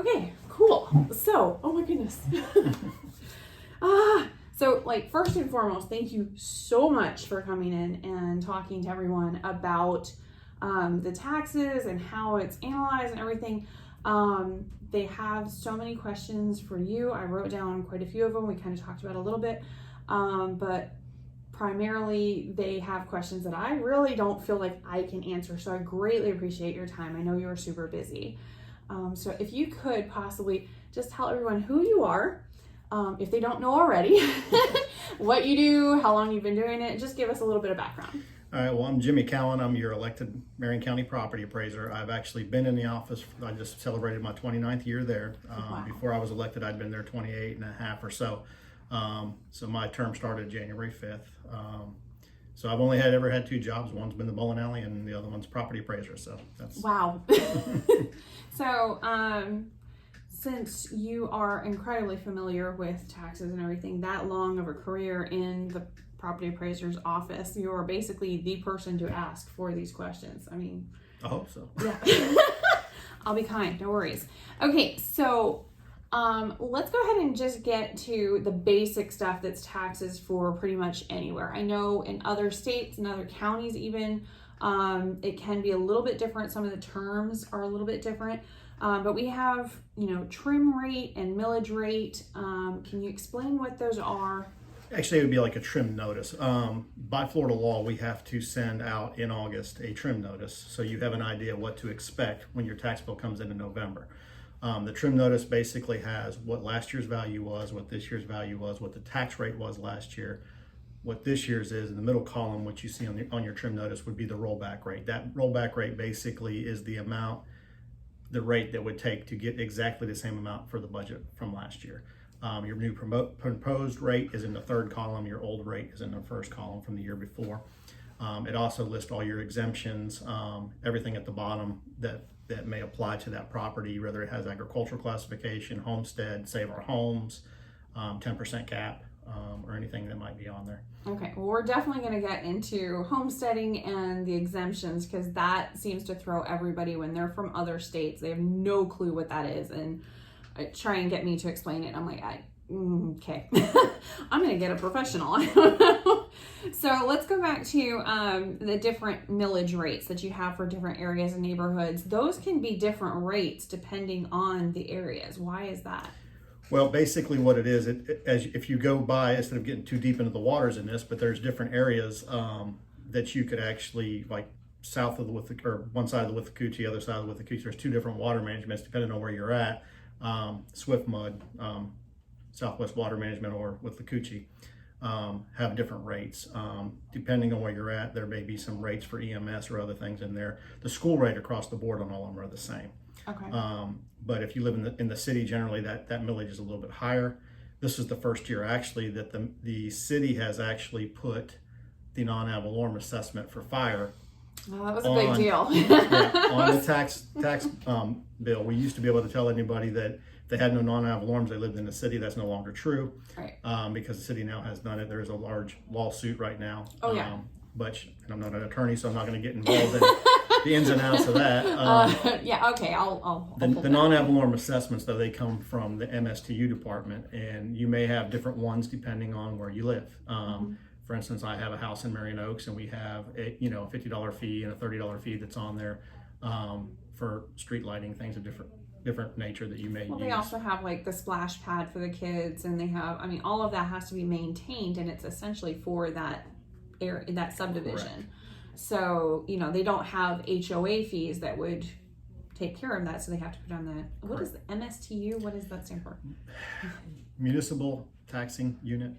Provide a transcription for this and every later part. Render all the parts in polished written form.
Okay, cool. So, oh my goodness. So like first and foremost, thank you so much for coming in and talking to everyone about the taxes and how it's analyzed and everything. They have so many questions for you. I wrote down quite a few of them. We kind of talked about a little bit, but primarily they have questions that I really don't feel like I can answer. So I greatly appreciate your time. I know you are super busy. So if you could possibly just tell everyone who you are, if they don't know already, what you do, how long you've been doing it, just give us a little bit of background. All right, well, I'm Jimmy Cowan. I'm your elected Marion County property appraiser. I've actually been in the office. I just celebrated my 29th year there. Wow. Before I was elected, I'd been there 28 and a half or so. So my term started January 5th. So I've only ever had two jobs. One's been the bowling alley and the other one's property appraiser. So that's... Wow. So, since you are incredibly familiar with taxes and everything, that long of a career in the property appraiser's office, you're basically the person to ask for these questions. I mean, I hope so. Yeah. I'll be kind, no worries. Okay, so let's go ahead and just get to the basic stuff that's taxes for pretty much anywhere. I know in other states and other counties even, it can be a little bit different. Some of the terms are a little bit different. But we have, trim rate and millage rate. Can you explain what those are? Actually, it would be like a trim notice. By Florida law, we have to send out in August a trim notice, so you have an idea what to expect when your tax bill comes in November. The trim notice basically has what last year's value was, what this year's value was, what the tax rate was last year, what this year's is. In the middle column, what you see on your trim notice would be the rollback rate. That rollback rate basically is the rate that would take to get exactly the same amount for the budget from last year. Your new proposed rate is in the third column. Your old rate is in the first column from the year before. It also lists all your exemptions, everything at the bottom that may apply to that property, whether it has agricultural classification, homestead, save our homes, 10% cap, or anything that might be on there. Okay, well, we're definitely going to get into homesteading and the exemptions, because that seems to throw everybody when they're from other states. They have no clue what that is, and try and get me to explain it. I'm like, okay, I'm going to get a professional. I don't know. So let's go back to the different millage rates that you have for different areas and neighborhoods. Those can be different rates depending on the areas. Why is that? Well, basically what it is, if you go by, instead of getting too deep into the waters in this, but there's different areas that you could actually, like south of the or one side of the Withlacoochee, other side of the Withlacoochee, there's two different water managements depending on where you're at. Swift Mud, Southwest Water Management, or Withlacoochee have different rates. Depending on where you're at, there may be some rates for EMS or other things in there. The school rate across the board on all of them are the same. Okay. But if you live in the city, generally that millage is a little bit higher. This is the first year actually that the city has actually put the non-ad valorem assessment for fire. Well, that was a big deal. On the tax bill. We used to be able to tell anybody that if they had no non-ad valorems, they lived in the city. That's no longer true. Right. Because the city now has done it. There's a large lawsuit right now. Oh, yeah. And I'm not an attorney, so I'm not going to get involved in the ins and outs of that. Yeah, okay, I'll the non-ad valorem assessments, though, they come from the MSTU department, and you may have different ones depending on where you live. For instance, I have a house in Marion Oaks, and we have a $50 fee and a $30 fee that's on there for street lighting, things of different nature that you may use. They also have like the splash pad for the kids, and they have, all of that has to be maintained, and it's essentially for that area, that subdivision. Correct. So, they don't have HOA fees that would take care of that, so they have to put on the, what is the MSTU? What does that stand for? Municipal Taxing Unit.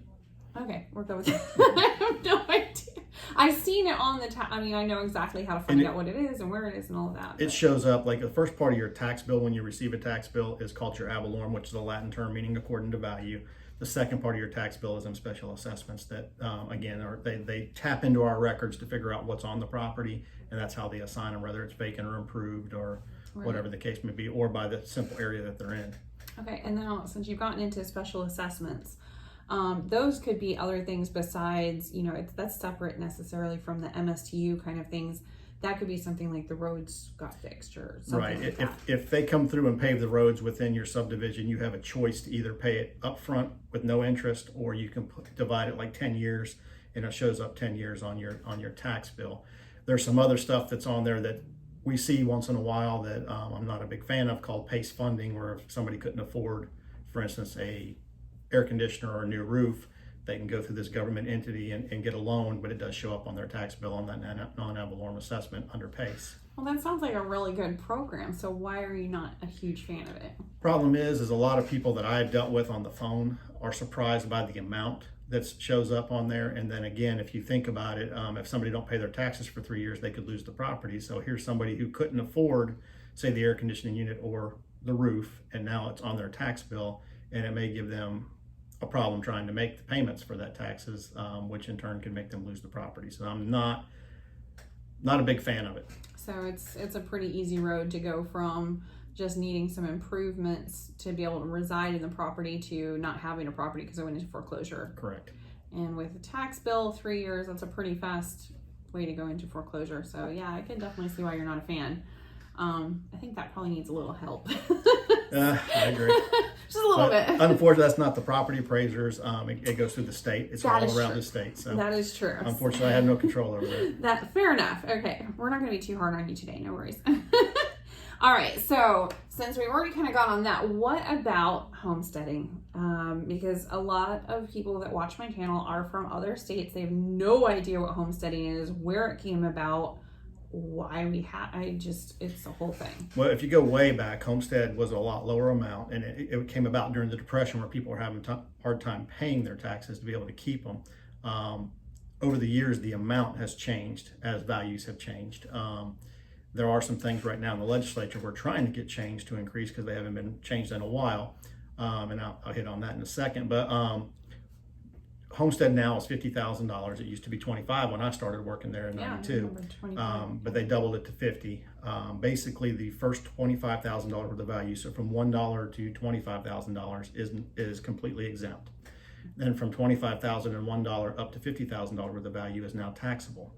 Okay, we're good with that. I have no idea. I've seen it on the I know exactly how to find out what it is and where it is and all of that. It shows up, like the first part of your tax bill when you receive a tax bill is called your ad valorem, which is a Latin term meaning according to value. The second part of your tax bill is them special assessments that, again, they tap into our records to figure out what's on the property, and that's how they assign them, whether it's vacant or improved or whatever the case may be, or by the simple area that they're in. Okay, and now since you've gotten into special assessments, those could be other things besides, that's separate necessarily from the MSTU kind of things. that could be something like the roads got fixed or something Right. like that. If they come through and pave the roads within your subdivision, you have a choice to either pay it up front with no interest, or you can divide it like 10 years and it shows up 10 years on your tax bill. There's some other stuff that's on there that we see once in a while that I'm not a big fan of, called PACE funding, where if somebody couldn't afford, for instance, a air conditioner or a new roof, they can go through this government entity and get a loan, but it does show up on their tax bill on that non-ad valorem assessment under PACE. Well, that sounds like a really good program. So why are you not a huge fan of it? Problem is a lot of people that I've dealt with on the phone are surprised by the amount that shows up on there. And then again, if you think about it, if somebody don't pay their taxes for 3 years, they could lose the property. So here's somebody who couldn't afford, say, the air conditioning unit or the roof, and now it's on their tax bill, and it may give them a problem trying to make the payments for that taxes, which in turn can make them lose the property. So I'm not a big fan of it. So it's a pretty easy road to go from just needing some improvements to be able to reside in the property to not having a property because it went into foreclosure. Correct. And with a tax bill, 3 years, that's a pretty fast way to go into foreclosure. So yeah, I can definitely see why you're not a fan. I think that probably needs a little help. I agree. Just a little bit. Unfortunately, that's not the property appraisers. It goes through the state. It's That all is around true. the state. So That is true. unfortunately, I have no control over it. That fair enough. Okay, we're not going to be too hard on you today. No worries. All right. So since we've already kind of got on that, what about homesteading? Because a lot of people that watch my channel are from other states. They have no idea what homesteading is, where it came about, why we had. It's the whole thing. Well, if you go way back, homestead was a lot lower amount, and it came about during the Depression, where people were having a hard time paying their taxes to be able to keep them. Over the years, the amount has changed as values have changed. There are some things right now in the legislature we're trying to get changed to increase because they haven't been changed in a while, and I'll hit on that in a second. But homestead now is $50,000. It used to be $25,000 when I started working there in '92, but they doubled it to $50,000. Basically, the first $25,000 worth of value, so from $1 to $25,000, is completely exempt. Then from $25,001 up to $50,000 worth of value is now taxable.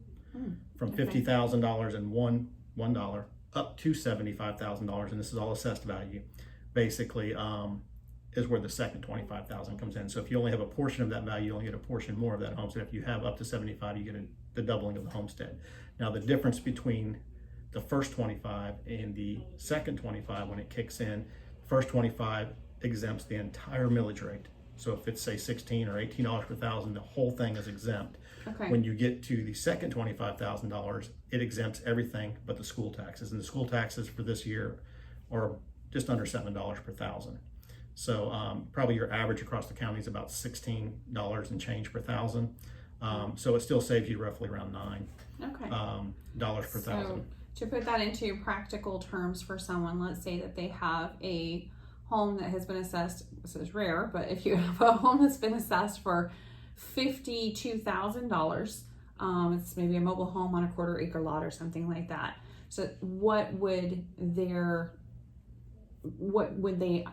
From $50,000 and $1 up to $75,000, and this is all assessed value, basically is where the second $25,000 comes in. So if you only have a portion of that value, you only get a portion more of that homestead. If you have up to 75, you get the doubling of the homestead. Now the difference between the first 25 and the second 25, when it kicks in, first 25 exempts the entire millage rate. So if it's say $16 or $18 per thousand, the whole thing is exempt. Okay. When you get to the second $25,000, it exempts everything but the school taxes. And the school taxes for this year are just under $7 per thousand. So probably your average across the county is about $16 and change per thousand. So it still saves you roughly around $9 per thousand. To put that into practical terms for someone, let's say that they have a home that has been assessed, this is rare, but if you have a home that's been assessed for $52,000, it's maybe a mobile home on a quarter acre lot or something like that. So what would they,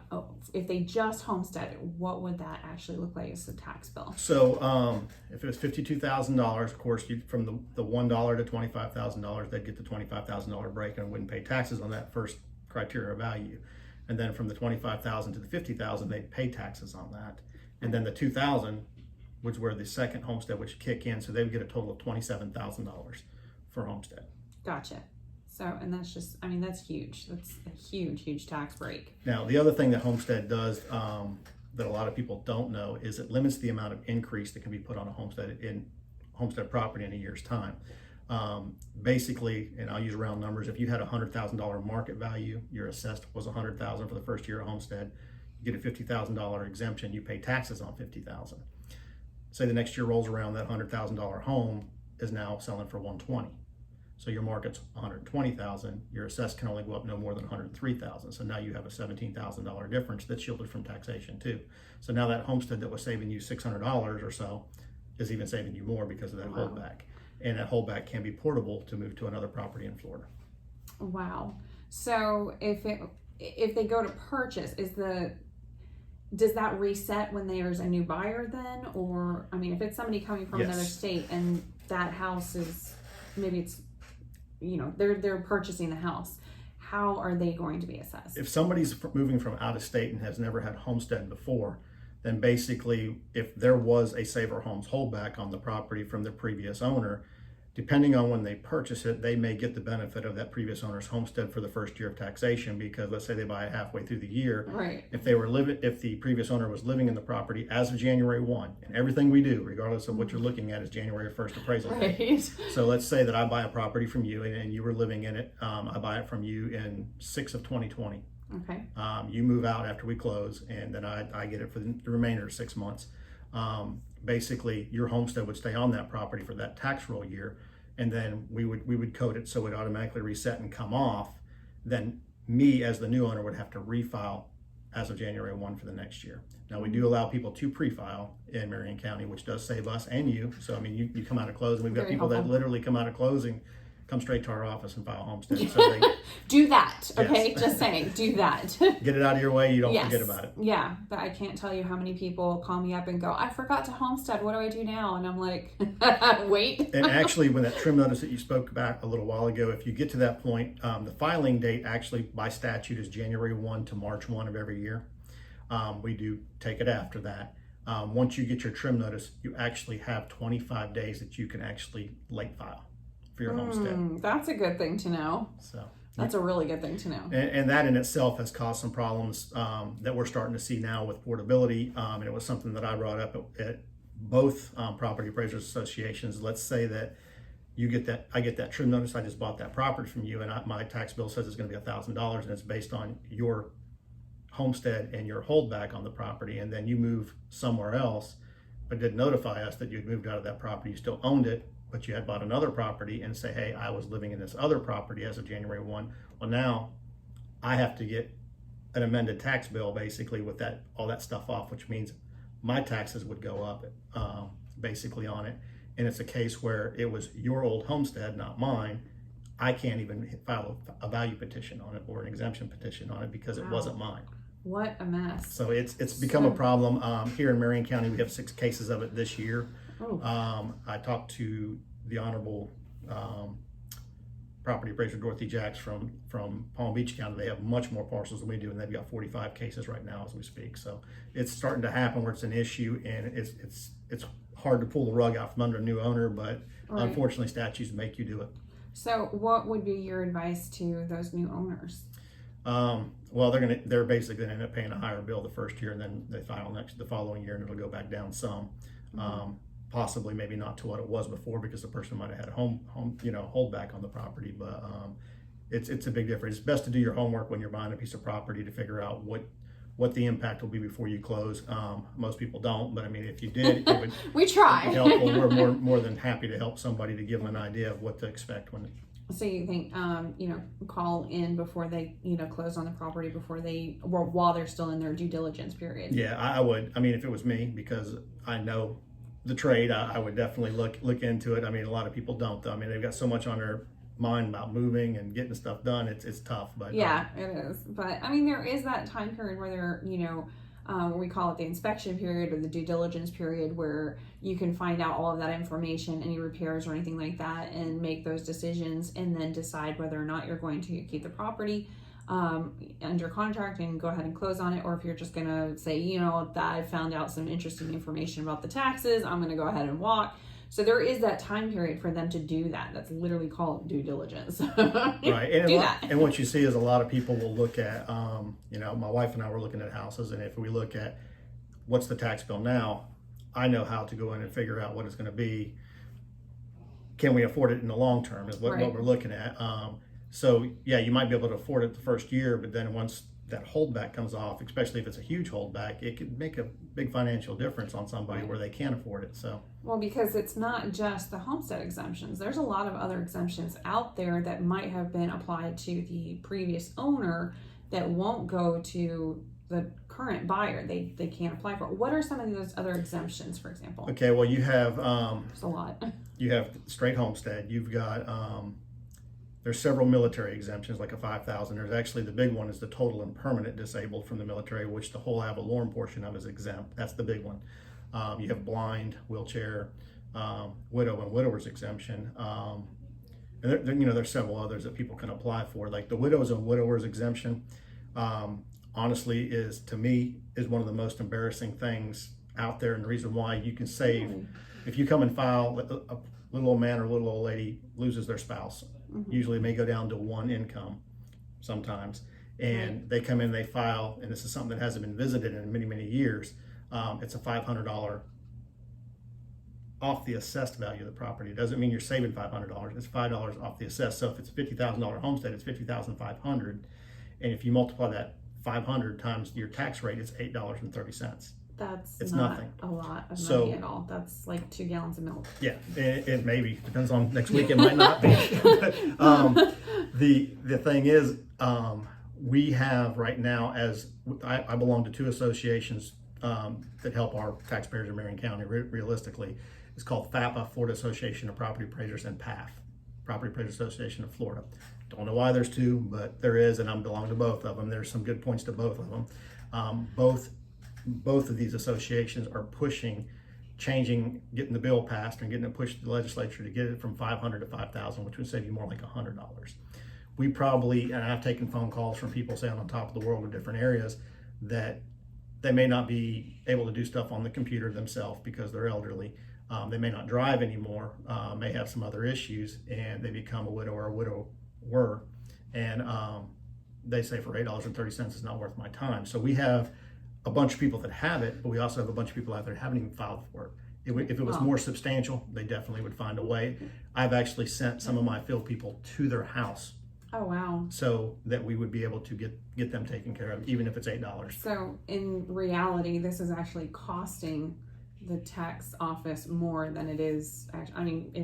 if they just homesteaded, what would that actually look like as a tax bill? So if it was $52,000, of course, from the $1 to $25,000, they'd get the $25,000 break and wouldn't pay taxes on that first criteria value. And then from the $25,000 to the $50,000, they'd pay taxes on that. And then the $2,000, which is where the second homestead would kick in, so they would get a total of $27,000 for homestead. Gotcha. So, and that's just, I mean, that's huge. That's a huge, huge tax break. Now, the other thing that homestead does that a lot of people don't know is it limits the amount of increase that can be put on a homestead property in a year's time. Basically, and I'll use round numbers, if you had a $100,000 market value, your assessed was $100,000 for the first year of homestead, you get a $50,000 exemption, you pay taxes on $50,000. Say the next year rolls around, that $100,000 home is now selling for $120,000. So your market's $120,000, your assessed can only go up no more than $103,000. So now you have a $17,000 difference that's shielded from taxation too. So now that homestead that was saving you $600 or so is even saving you more because of that holdback. And that holdback can be portable to move to another property in Florida. Wow. So if they go to purchase, does that reset when there's a new buyer then? Or, I mean, if it's somebody coming from another state and that house is, maybe it's, they're purchasing the house. How are they going to be assessed? If somebody's moving from out of state and has never had homestead before, then basically if there was a Saver Homes holdback on the property from the previous owner, depending on when they purchase it, they may get the benefit of that previous owner's homestead for the first year of taxation, because let's say they buy it halfway through the year. Right. If the previous owner was living in the property as of January 1, and everything we do, regardless of what you're looking at, is January 1st appraisal date. Right. So let's say that I buy a property from you and you were living in it. I buy it from you in 6 of 2020. Okay. You move out after we close, and then I get it for the remainder of 6 months. Basically, your homestead would stay on that property for that tax roll year, and then we would code it so it automatically reset and come off. Then me, as the new owner, would have to refile as of January 1 for the next year. Now, we do allow people to pre-file in Marion County, which does save us and you. So, I mean, you come out of closing. We've got Very people helpful. that literally come out of closing, come straight to our office and file homestead. So they Do that, okay? Yes. Just saying, do that. get it out of your way. You don't Yes. forget about it. Yeah, but I can't tell you how many people call me up and go, I forgot to homestead. What do I do now? And I'm like, wait. And actually, when that trim notice that you spoke about a little while ago, if you get to that point, the filing date actually by statute is January 1 to March 1 of every year. We do take it after that. Once you get your trim notice, you actually have 25 days that you can actually late file for your homestead. That's a good thing to know. So That's a really good thing to know. and that in itself has caused some problems that we're starting to see now with portability. And it was something that I brought up at both property appraisers associations. Let's say that I get that trim notice. I just bought that property from you, and my tax bill says it's going to be $1,000, and it's based on your homestead and your holdback on the property. And then you move somewhere else, but didn't notify us that you'd moved out of that property. You still owned it, but you had bought another property, and say, hey, I was living in this other property as of January 1. Well, now I have to get an amended tax bill basically with all that stuff off, which means my taxes would go up basically on it. And it's a case where it was your old homestead, not mine. I can't even file a value petition on it or an exemption petition on it because it wasn't mine. What a mess. So it's become a problem. Here in Marion County, we have 6 cases of it this year. Oh. I talked to the Honorable Property Appraiser Dorothy Jacks from Palm Beach County. They have much more parcels than we do, and they've got 45 cases right now as we speak. So it's starting to happen where it's an issue, and it's hard to pull the rug out from under a new owner, but Right. unfortunately statutes make you do it. So what would be your advice to those new owners? Well, they're basically going to end up paying a higher bill the first year, and then they file the following year, and it'll go back down some. Possibly maybe not to what it was before, because the person might have had a home holdback on the property, but it's a big difference. It's best to do your homework when you're buying a piece of property to figure out what the impact will be before you close. Most people don't, but I mean, if you did, it would We try. be helpful. We're more than happy to help somebody to give them an idea of what to expect when. So you think, call in before they, close on the property while they're still in their due diligence period. Yeah, I would. I mean, if it was me, because I know the trade, I would definitely look into it. I mean, a lot of people don't, though. I mean, they've got so much on their mind about moving and getting stuff done. It's tough, but Yeah, it is. But I mean, there is that time period where they're, we call it the inspection period or the due diligence period, where you can find out all of that information, any repairs or anything like that, and make those decisions, and then decide whether or not you're going to keep the property under contract and go ahead and close on it, or if you're just going to say, that I found out some interesting information about the taxes, I'm going to go ahead and walk. So there is that time period for them to do that. That's literally called due diligence. Right. And Do that. And what you see is a lot of people will look at, my wife and I were looking at houses, and if we look at what's the tax bill now, I know how to go in and figure out what it's going to be. Can we afford it in the long term is what we're looking at. So yeah, you might be able to afford it the first year, but then once that holdback comes off, especially if it's a huge holdback, it could make a big financial difference on somebody where they can't afford it. So well, because it's not just the homestead exemptions. There's a lot of other exemptions out there that might have been applied to the previous owner that won't go to the current buyer. They can't apply for it. What are some of those other exemptions, for example? okay, well, you have There's a lot. you have straight homestead. You've got there's several military exemptions, like a 5,000. There's actually the big one is the total and permanent disabled from the military, which the whole ad valorem portion of is exempt. That's the big one. You have blind, wheelchair, widow and widower's exemption. And And there's several others that people can apply for, like the widows and widowers exemption. Honestly, to me is one of the most embarrassing things out there, and the reason why you can save if you come and file, a little old man or little old lady loses their spouse. Usually it may go down to one income sometimes, and they come in, they file, and this is something that hasn't been visited in many years. It's a $500 off the assessed value of the property. It doesn't mean you're saving $500. It's $5 off the assessed. So if it's $50,000 homestead, it's $50,500, and if you multiply that 500 times your tax rate, it's $8.30. It's not nothing. A lot of money at all. That's like 2 gallons of milk. Yeah, it maybe depends on next week. It might not be. But, the thing is, we have right now, as I belong to 2 associations that help our taxpayers in Marion County. Realistically, it's called FAPA, Florida Association of Property Appraisers, and PAF, Property Appraisers Association of Florida. Don't know why there's 2, but there is, and I belong to both of them. There's some good points to both of them. Both of these associations are pushing, getting the bill passed and getting it pushed to the legislature to get it from $500 to $5,000, which would save you more like $100. We probably, and I've taken phone calls from people saying on top of the world in different areas that they may not be able to do stuff on the computer themselves because they're elderly. They may not drive anymore, may have some other issues, and they become a widow or a widower, and they say for $8.30 it's not worth my time. So we have a bunch of people that have it, but we also have a bunch of people out there that haven't even filed for it. If it was more substantial, they definitely would find a way. I've actually sent some of my field people to their house. Oh, wow. So that we would be able to get them taken care of, even if it's $8. So in reality, this is actually costing the tax office more than it is,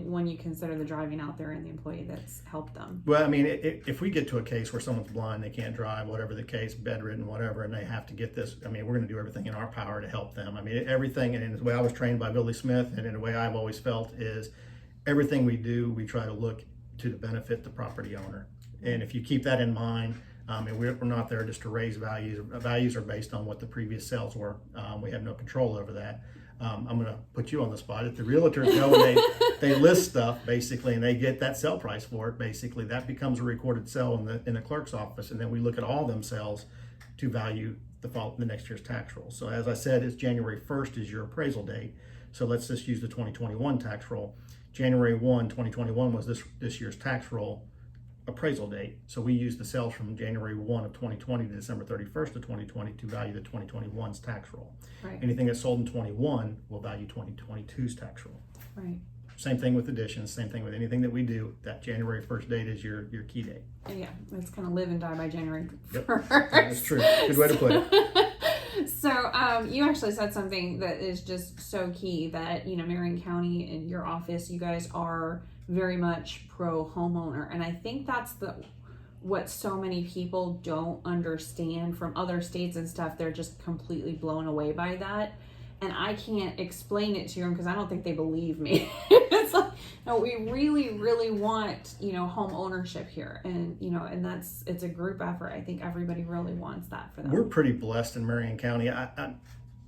when you consider the driving out there and the employee that's helped them. Well, I mean, if we get to a case where someone's blind, they can't drive, whatever the case, bedridden, whatever, and they have to get this, I mean, we're going to do everything in our power to help them. I mean, everything, and in the way I was trained by Billy Smith, and in the way I've always felt, is everything we do, we try to look to benefit the property owner. And if you keep that in mind, and we're not there just to raise values. Values are based on what the previous sales were. We have no control over that. I'm going to put you on the spot. If the realtors go and they list stuff basically, and they get that sell price for it, basically that becomes a recorded sale in the clerk's office, and then we look at all them sales to value the next year's tax roll. So as I said, it's January 1st is your appraisal date. So let's just use the 2021 tax roll. January 1, 2021 was this year's tax roll appraisal date. So we use the sales from January 1 of 2020 to December 31st of 2020 to value the 2021's tax roll. Right. Anything that's sold in 21 will value 2022's tax roll. Right. Same thing with additions, same thing with anything that we do. That January 1st date is your key date. Yeah, it's kind of live and die by January 1st. Yep. That's true. Good way to put it. So you actually said something that is just so key, that Marion County and your office, you guys are very much pro homeowner, and I think that's what so many people don't understand from other states and stuff. They're just completely blown away by that, and I can't explain it to them because I don't think they believe me. It's like, no, we really want home ownership here, and and it's a group effort. I think everybody really wants that for them. We're pretty blessed in Marion County. I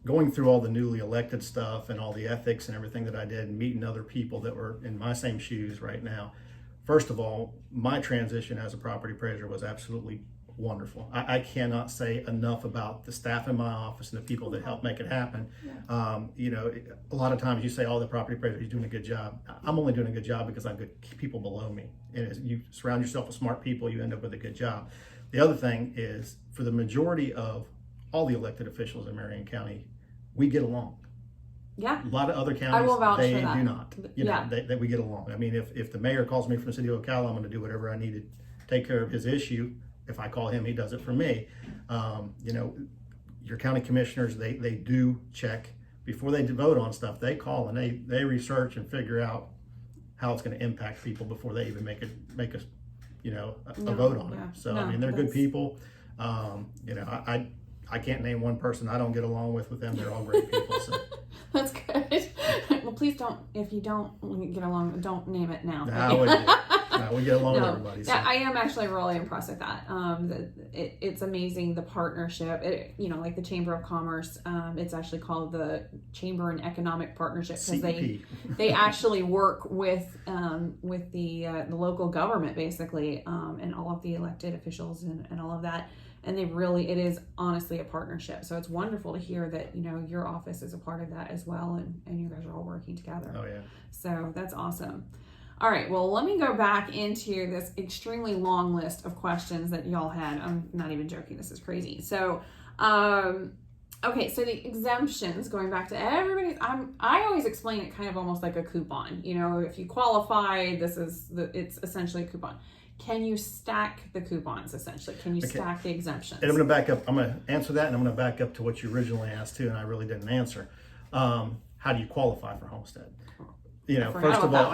going through all the newly elected stuff and all the ethics and everything that I did, and meeting other people that were in my same shoes right now. First of all, my transition as a property appraiser was absolutely wonderful. I cannot say enough about the staff in my office and the people that helped make it happen. Yeah. A lot of times you say, oh, the property appraiser, he's doing a good job. I'm only doing a good job because I have good people below me. And as you surround yourself with smart people, you end up with a good job. The other thing is, for the majority of all the elected officials in Marion County, we get along. Yeah. A lot of other counties, I will vouch they for that. do not. That we get along. I mean, if the mayor calls me from the city of Ocala, I'm going to do whatever I need to take care of his issue. If I call him, he does it for me. Your county commissioners, they do check before they vote on stuff. They call and they research and figure out how it's going to impact people before they even make a vote on it. So I mean, they're good people. I can't name one person I don't get along with them. They're all great people. So. That's good. Well, please don't, if you don't get along, don't name it now. No, we get along with everybody. So. Yeah, I am actually really impressed with that. It's amazing, the partnership. Like the Chamber of Commerce, it's actually called the Chamber and Economic Partnership, because they actually work with the local government, basically, and all of the elected officials and all of that. And it is honestly a partnership. So it's wonderful to hear that, your office is a part of that as well, and you guys are all working together. Oh, yeah. So that's awesome. All right, well, let me go back into this extremely long list of questions that y'all had. I'm not even joking. This is crazy. So, okay, so the exemptions, going back to everybody's, I always explain it kind of almost like a coupon. If you qualify, it's essentially a coupon. Can you stack the coupons, essentially? Can you stack the exemptions? And I'm going to back up. I'm going to answer that, and I'm going to back up to what you originally asked, too, and I really didn't answer. How do you qualify for Homestead? First of all,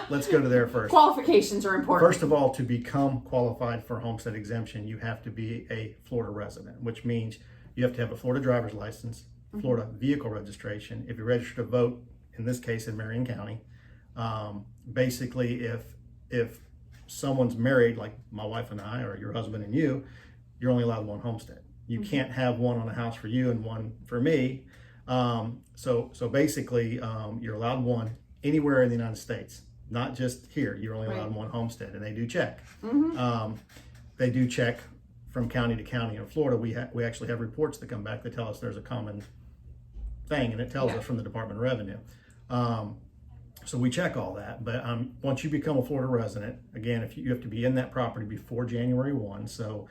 let's go to there first. Qualifications are important. First of all, to become qualified for Homestead exemption, you have to be a Florida resident, which means you have to have a Florida driver's license, Florida vehicle registration. If you're registered to vote, in this case in Marion County, basically if someone's married, like my wife and I, or your husband and you're only allowed one homestead. You can't have one on a house for you and one for me. So basically, you're allowed one anywhere in the United States, not just here. You're only allowed one homestead, and they do check. They do check from county to county. In Florida, we actually have reports that come back that tell us there's a common thing, and it tells us from the Department of Revenue. So we check all that, but once you become a Florida resident, again, if you have to be in that property before January 1. So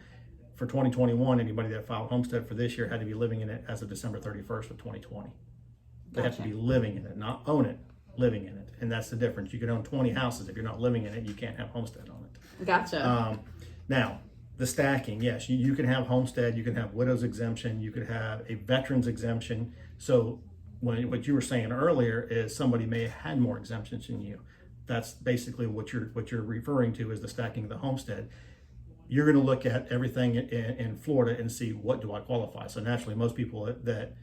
for 2021, anybody that filed homestead for this year had to be living in it as of December 31st of 2020. They have to be living in it, not own it, living in it. And that's the difference. You can own 20 houses. If you're not living in it, you can't have homestead on it. Gotcha. Now, the stacking, yes, you can have homestead, you can have widow's exemption, you could have a veteran's exemption. So what you were saying earlier is somebody may have had more exemptions than you. That's basically what you're referring to as the stacking of the homestead. You're going to look at everything in Florida and see, what do I qualify? So naturally, most people that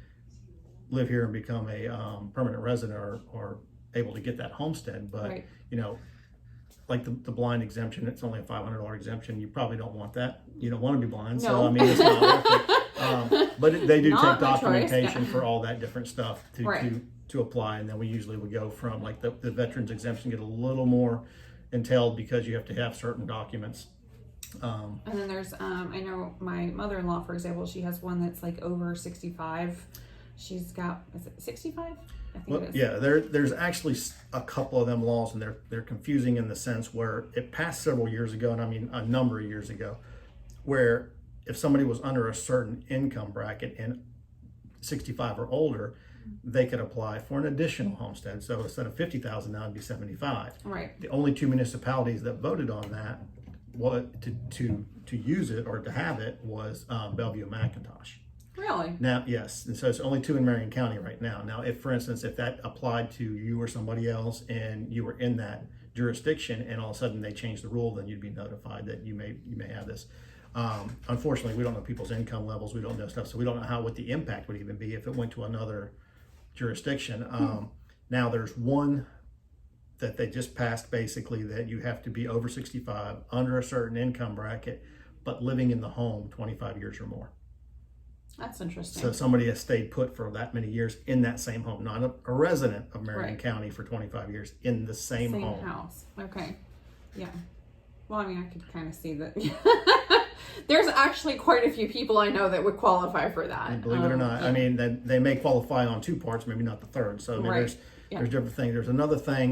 live here and become a permanent resident are able to get that homestead. But like the blind exemption, it's only a $500 exemption. You probably don't want that. You don't want to be blind. No. So I mean, it's not worth it. But they do take documentation choice. for all that different stuff to apply, and then we usually would go from like the veterans exemption, get a little more entailed because you have to have certain documents. And then there's I know my mother-in-law, for example, she has one that's like over 65. She's got, is it 65? I think it is. Yeah, there's actually a couple of them laws, and they're confusing in the sense where it passed several years ago, and I mean a number of years ago, where if somebody was under a certain income bracket and 65 or older, they could apply for an additional homestead. So instead of 50,000, now it'd be 75. Right. The only two municipalities that voted on that, to use it or to have it, was Bellevue and McIntosh. Really? Now, yes, and so it's only two in Marion County right now. Now, if, for instance, if that applied to you or somebody else and you were in that jurisdiction and all of a sudden they changed the rule, then you'd be notified that you may have this. Unfortunately, we don't know people's income levels. We don't know stuff, so we don't know what the impact would even be if it went to another jurisdiction. Now, there's one that they just passed, basically, that you have to be over 65, under a certain income bracket, but living in the home 25 years or more. That's interesting. So somebody has stayed put for that many years in that same home, not a resident of Marion County for 25 years in the same home. House. Okay. Yeah. Well, I mean, I could kind of see that. There's actually quite a few people I know that would qualify for that. And believe it or not, I mean, they may qualify on two parts, maybe not the third. So I mean, there's different things. There's another thing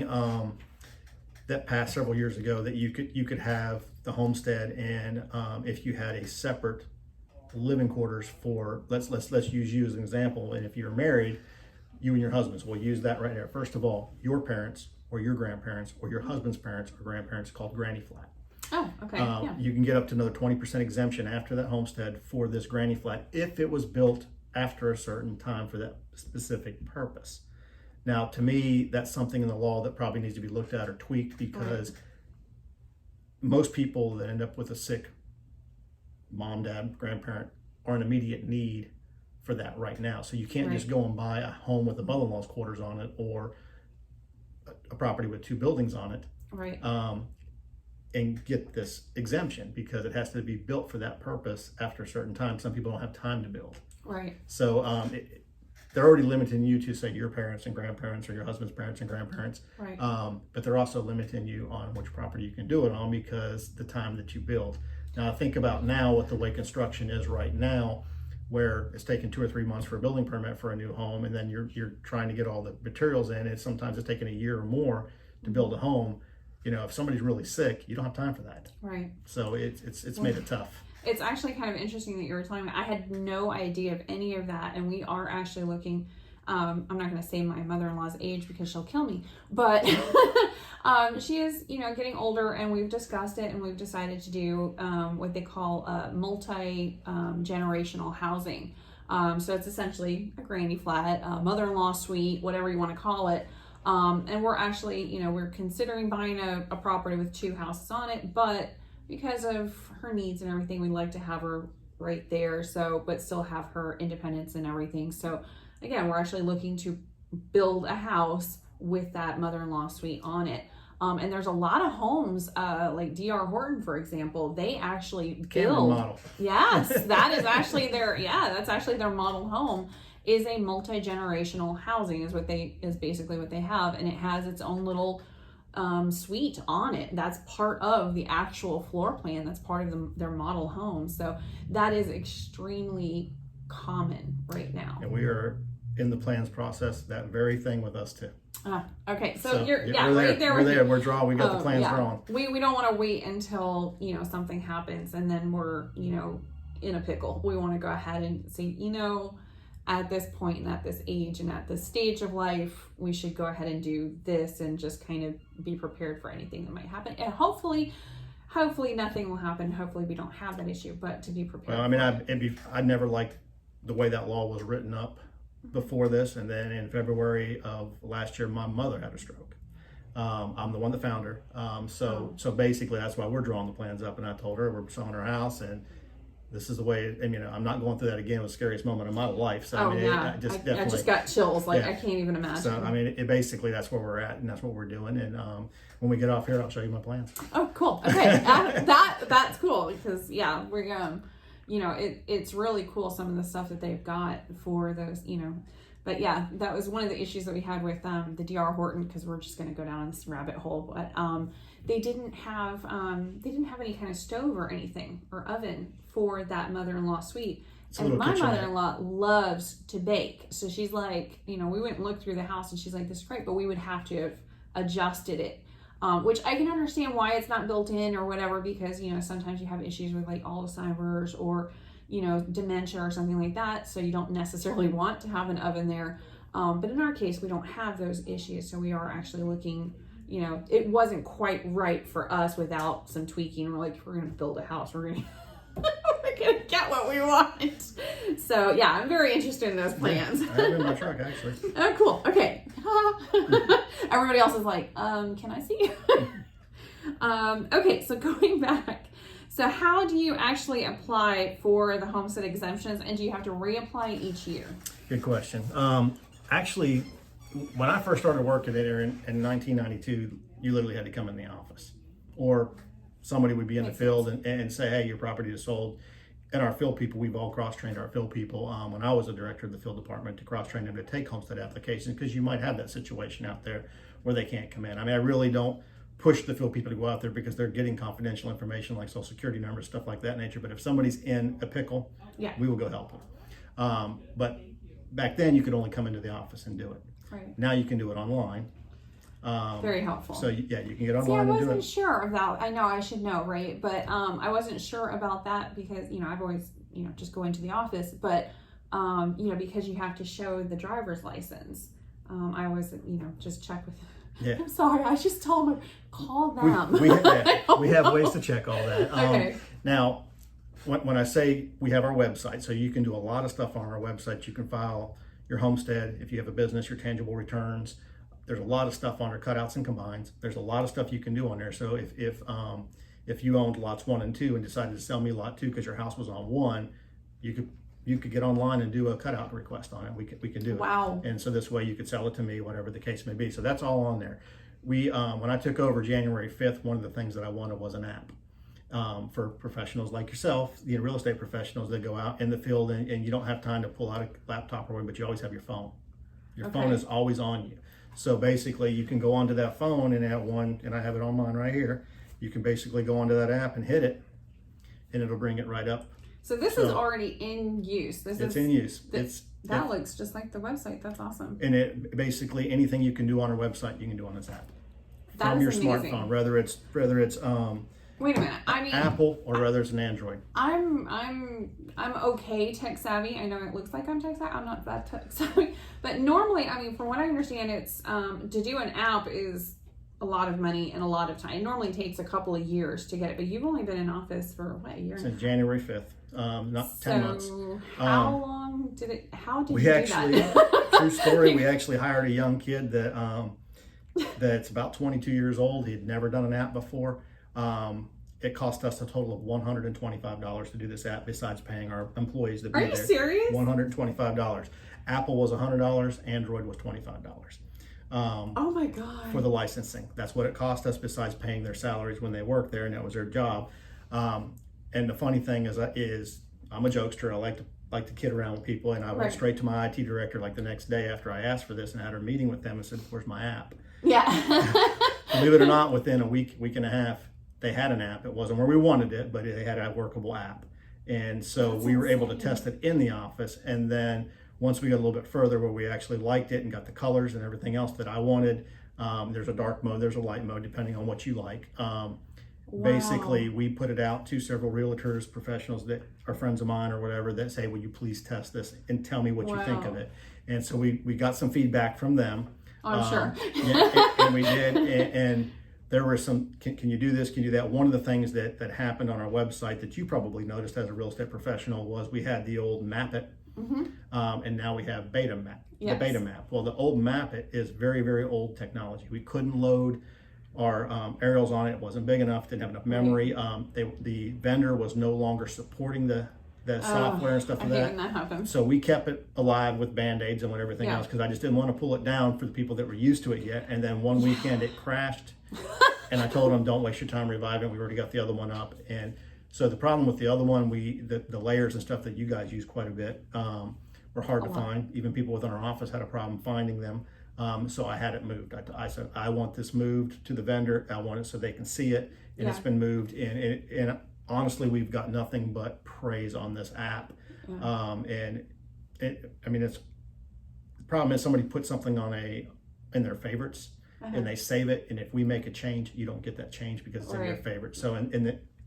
that passed several years ago that you could have the homestead, and if you had a separate living quarters for, let's use you as an example, and if you're married, you and your husbands, we'll use that right there. First of all, your parents or your grandparents or your husband's parents or grandparents, called granny flat. Oh, okay. You can get up to another 20% exemption after that homestead for this granny flat if it was built after a certain time for that specific purpose. Now, to me, that's something in the law that probably needs to be looked at or tweaked, because most people that end up with a sick mom, dad, grandparent are in immediate need for that right now. So you can't Right. just go and buy a home with a mother-in-law's quarters on it, or a property with 2 buildings on it, Right. and get this exemption, because it has to be built for that purpose after a certain time. Some people don't have time to build. Right. So they're already limiting you to, say, your parents and grandparents, or your husband's parents and grandparents. Right. But they're also limiting you on which property you can do it on, because the time that you build. Now think about now with the way construction is right now, where it's taking 2 or 3 months for a building permit for a new home, and then you're trying to get all the materials in. It's sometimes it's taking a year or more to build a home. You know, if somebody's really sick, you don't have time for that. Right. So it's made it tough. It's actually kind of interesting that you were telling me. I had no idea of any of that, and we are actually looking. I'm not going to say my mother-in-law's age because she'll kill me, but she is, getting older, and we've discussed it, and we've decided to do what they call multi-generational housing. So it's essentially a granny flat, a mother-in-law suite, whatever you want to call it. And we're actually, we're considering buying a property with 2 houses on it, but because of her needs and everything, we'd like to have her right there. So, but still have her independence and everything. So again, we're actually looking to build a house with that mother-in-law suite on it. And there's a lot of homes, like DR Horton, for example, they actually build. Model. Yes, that is actually that's actually their model home, is a multi-generational housing is basically what they have. And it has its own little suite on it. That's part of the actual floor plan. That's part of their model home. So that is extremely common right now. And we are in the plans process, that very thing with us too. Okay, so you're we're right there. We're there. We're drawn. We got the plans drawn. We don't want to wait until something happens and then we're in a pickle. We want to go ahead and say at this point and at this age and at this stage of life, we should go ahead and do this and just kind of be prepared for anything that might happen. And hopefully nothing will happen. Hopefully we don't have that issue, but to be prepared. Well, I mean, I never liked the way that law was written up before this. And then in February of last year, my mother had a stroke. I'm the one that found her. So basically that's why we're drawing the plans up. And I told her we're selling our house, and this is the way. I'm not going through that again. It was the scariest moment of my life. So I just got chills. I can't even imagine. So basically that's where we're at, and that's what we're doing. And when we get off here, I'll show you my plans. Oh, cool. Okay, that's cool, because we're it's really cool, some of the stuff that they've got for those. But yeah, that was one of the issues that we had with the DR Horton, because we're just going to go down this rabbit hole. But they didn't have any kind of stove or anything or oven for that mother-in-law suite. And my mother-in-law loves to bake, so she's like, we went and looked through the house, and she's like, this is great, but we would have to have adjusted it, which I can understand why it's not built in or whatever, because sometimes you have issues with like Alzheimer's or dementia or something like that, so you don't necessarily want to have an oven there. But in our case, we don't have those issues, so we are actually looking. It wasn't quite right for us without some tweaking. We're like, we're going to build a house. We're going to get what we want. So yeah, I'm very interested in those plans. I have it in my truck, actually. Oh, cool. Okay. Everybody else is like, can I see? Okay, so going back. So how do you actually apply for the homestead exemptions, and do you have to reapply each year? Good question. Actually, when I first started working there in 1992, you literally had to come in the office, or somebody would be in the field and say, hey, your property is sold. And our field people, we've all cross-trained our field people. When I was a director of the field department, to cross-train them to take homestead applications, because you might have that situation out there where they can't come in. I really don't push the field people to go out there, because they're getting confidential information like social security numbers, stuff like that nature. But if somebody's in a pickle, we will go help them. But back then you could only come into the office and do it. Right. Now you can do it online. Very helpful. So you can get online and do it. I wasn't sure about. I know I should know, right? But I wasn't sure about that, because I've always just go into the office, but because you have to show the driver's license. I always just check with. Yeah. I'm sorry, I just told them, call them. We have ways to check all that. Okay. Now, when I say we have our website, so you can do a lot of stuff on our website. You can file your homestead, if you have a business, your tangible returns. There's a lot of stuff on there, cutouts and combines. There's a lot of stuff you can do on there. So if you owned lots 1 and 2 and decided to sell me lot 2 because your house was on 1, you could you could get online and do a cutout request on it. We can do it. Wow. And so this way you could sell it to me, whatever the case may be. So that's all on there. We when I took over January 5th, one of the things that I wanted was an app. For professionals like yourself, real estate professionals that go out in the field and you don't have time to pull out a laptop or whatever, but you always have your phone. Your phone is always on you. So basically you can go onto that phone and and I have it on mine right here. You can basically go onto that app and hit it and it'll bring it right up. So this is already in use. It's in use. That looks just like the website. That's awesome. And it basically anything you can do on our website, you can do on this app. That From your is amazing. smartphone, whether it's Wait a minute. I mean, Apple or whether it's an Android. I'm okay tech savvy. I know it looks like I'm tech savvy. I'm not that tech savvy, but normally, I mean, from what I understand, it's to do an app is a lot of money and a lot of time. It normally takes a couple of years to get it, but you've only been in office for what, a year? Since January 5th, not 10 months. How long did it? How did we you actually, do that? True story. We actually hired a young kid that's about 22 years old. He'd never done an app before. It cost us a total of $125 to do this app, besides paying our employees to be there. Are you serious? $125. Apple was $100. Android was $25. Oh my God. For the licensing. That's what it cost us, besides paying their salaries when they worked there, and that was their job. And the funny thing is I'm a jokester. I like to kid around with people, and I went straight to my IT director like the next day after I asked for this and had a meeting with them and said, "Where's my app?" Yeah. Believe it or not, within a week and a half, they had an app. It wasn't where we wanted it, but they had a workable app. And so we were able to test it in the office. And then once we got a little bit further where we actually liked it and got the colors and everything else that I wanted, there's a dark mode, there's a light mode, depending on what you like. Basically, we put it out to several realtors, professionals that are friends of mine or whatever, that say, "Will you please test this and tell me what you think of it?" And so we got some feedback from them. I'm sure. and we did. And there were some, can you do this? Can you do that? One of the things that happened on our website that you probably noticed as a real estate professional was we had the old Map It, and now we have Beta Map, the Beta Map. Well, the old Map It is very, very old technology. We couldn't load our aerials on it. It wasn't big enough, didn't have enough memory. The vendor was no longer supporting the software and stuff like that. When that happens. So we kept it alive with Band-Aids and everything else, because I just didn't want to pull it down for the people that were used to it yet. And then one weekend it crashed, and I told them, "Don't waste your time reviving it. We already got the other one up." And so the problem with the other one, the layers and stuff that you guys use quite a bit were hard to find. Even people within our office had a problem finding them. So I had it moved. I said, "I want this moved to the vendor. I want it so they can see it." And it's been moved. And honestly, we've got nothing but praise on this app. And the problem is somebody puts something in their favorites and they save it. And if we make a change, you don't get that change because it's in your favorites. So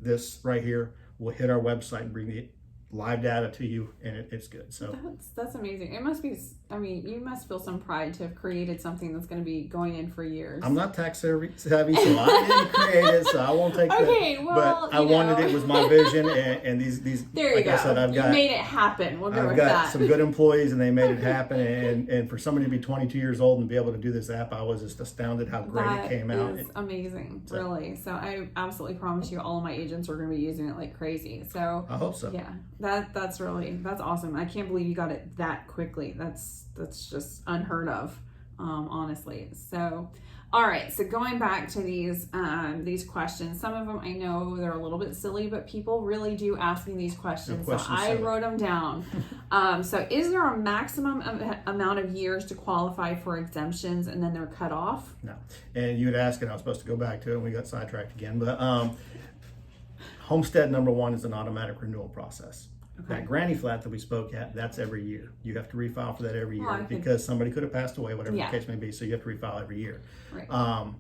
this right here will hit our website and bring the live data to you, and it's good. So that's amazing. It must be, I mean, you must feel some pride to have created something that's going to be going in for years. I'm not tax savvy, so I didn't create it, so I won't take okay, well, but I wanted it was my vision, and these there you like go. I said, You made it happen. We'll go with that. I've that. got some good employees, and they made it happen. And for somebody to be 22 years old and be able to do this app, I was just astounded how great it came out. That is amazing, really. So I absolutely promise you, all of my agents are going to be using it like crazy. So I hope so. Yeah, that's awesome. I can't believe you got it that quickly. That's just unheard of, honestly. So, all right. So going back to these questions, some of them I know they're a little bit silly, but people really do ask me these questions. So I wrote them down. So is there a maximum amount of years to qualify for exemptions and then they're cut off? No. And you had asked, and I was supposed to go back to it, and we got sidetracked again. But Homestead number one is an automatic renewal process. Okay. That granny flat that we spoke at, that's every year. You have to refile for that every year because somebody could have passed away, whatever the case may be. So you have to refile every year. Right.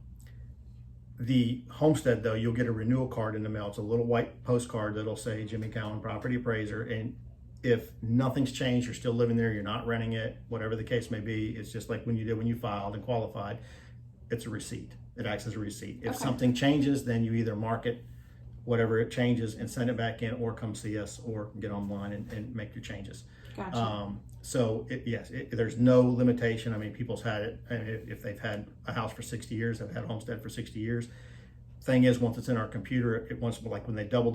The Homestead, though, you'll get a renewal card in the mail. It's a little white postcard that'll say Jimmy Cowan, property appraiser. And if nothing's changed, you're still living there, you're not renting it, whatever the case may be, it's just like when you did when you filed and qualified, it's a receipt. It acts as a receipt. If something changes, then you either mark it, whatever it changes, and send it back in, or come see us, or get online and make your changes. Gotcha. So there's no limitation. I mean, people's had it, and if they've had a house for 60 years, they've had a homestead for 60 years, thing is, once it's in our computer, it wants, like when they doubled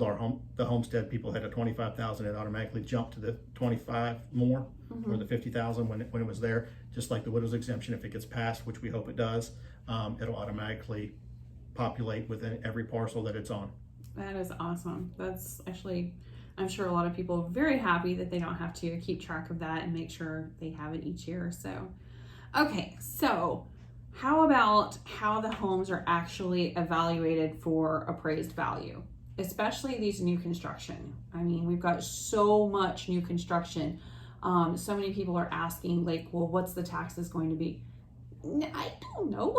the homestead, people had a 25,000, it automatically jumped to the 25 more, or the 50,000 when it was there. Just like the widow's exemption, if it gets passed, which we hope it does, it'll automatically populate within every parcel that it's on. That is awesome. That's actually, I'm sure a lot of people are very happy that they don't have to keep track of that and make sure they have it each year. So, okay, so how about how the homes are actually evaluated for appraised value, especially these new construction? I mean, we've got so much new construction. So many people are asking, like, well, what's the taxes going to be? I don't know.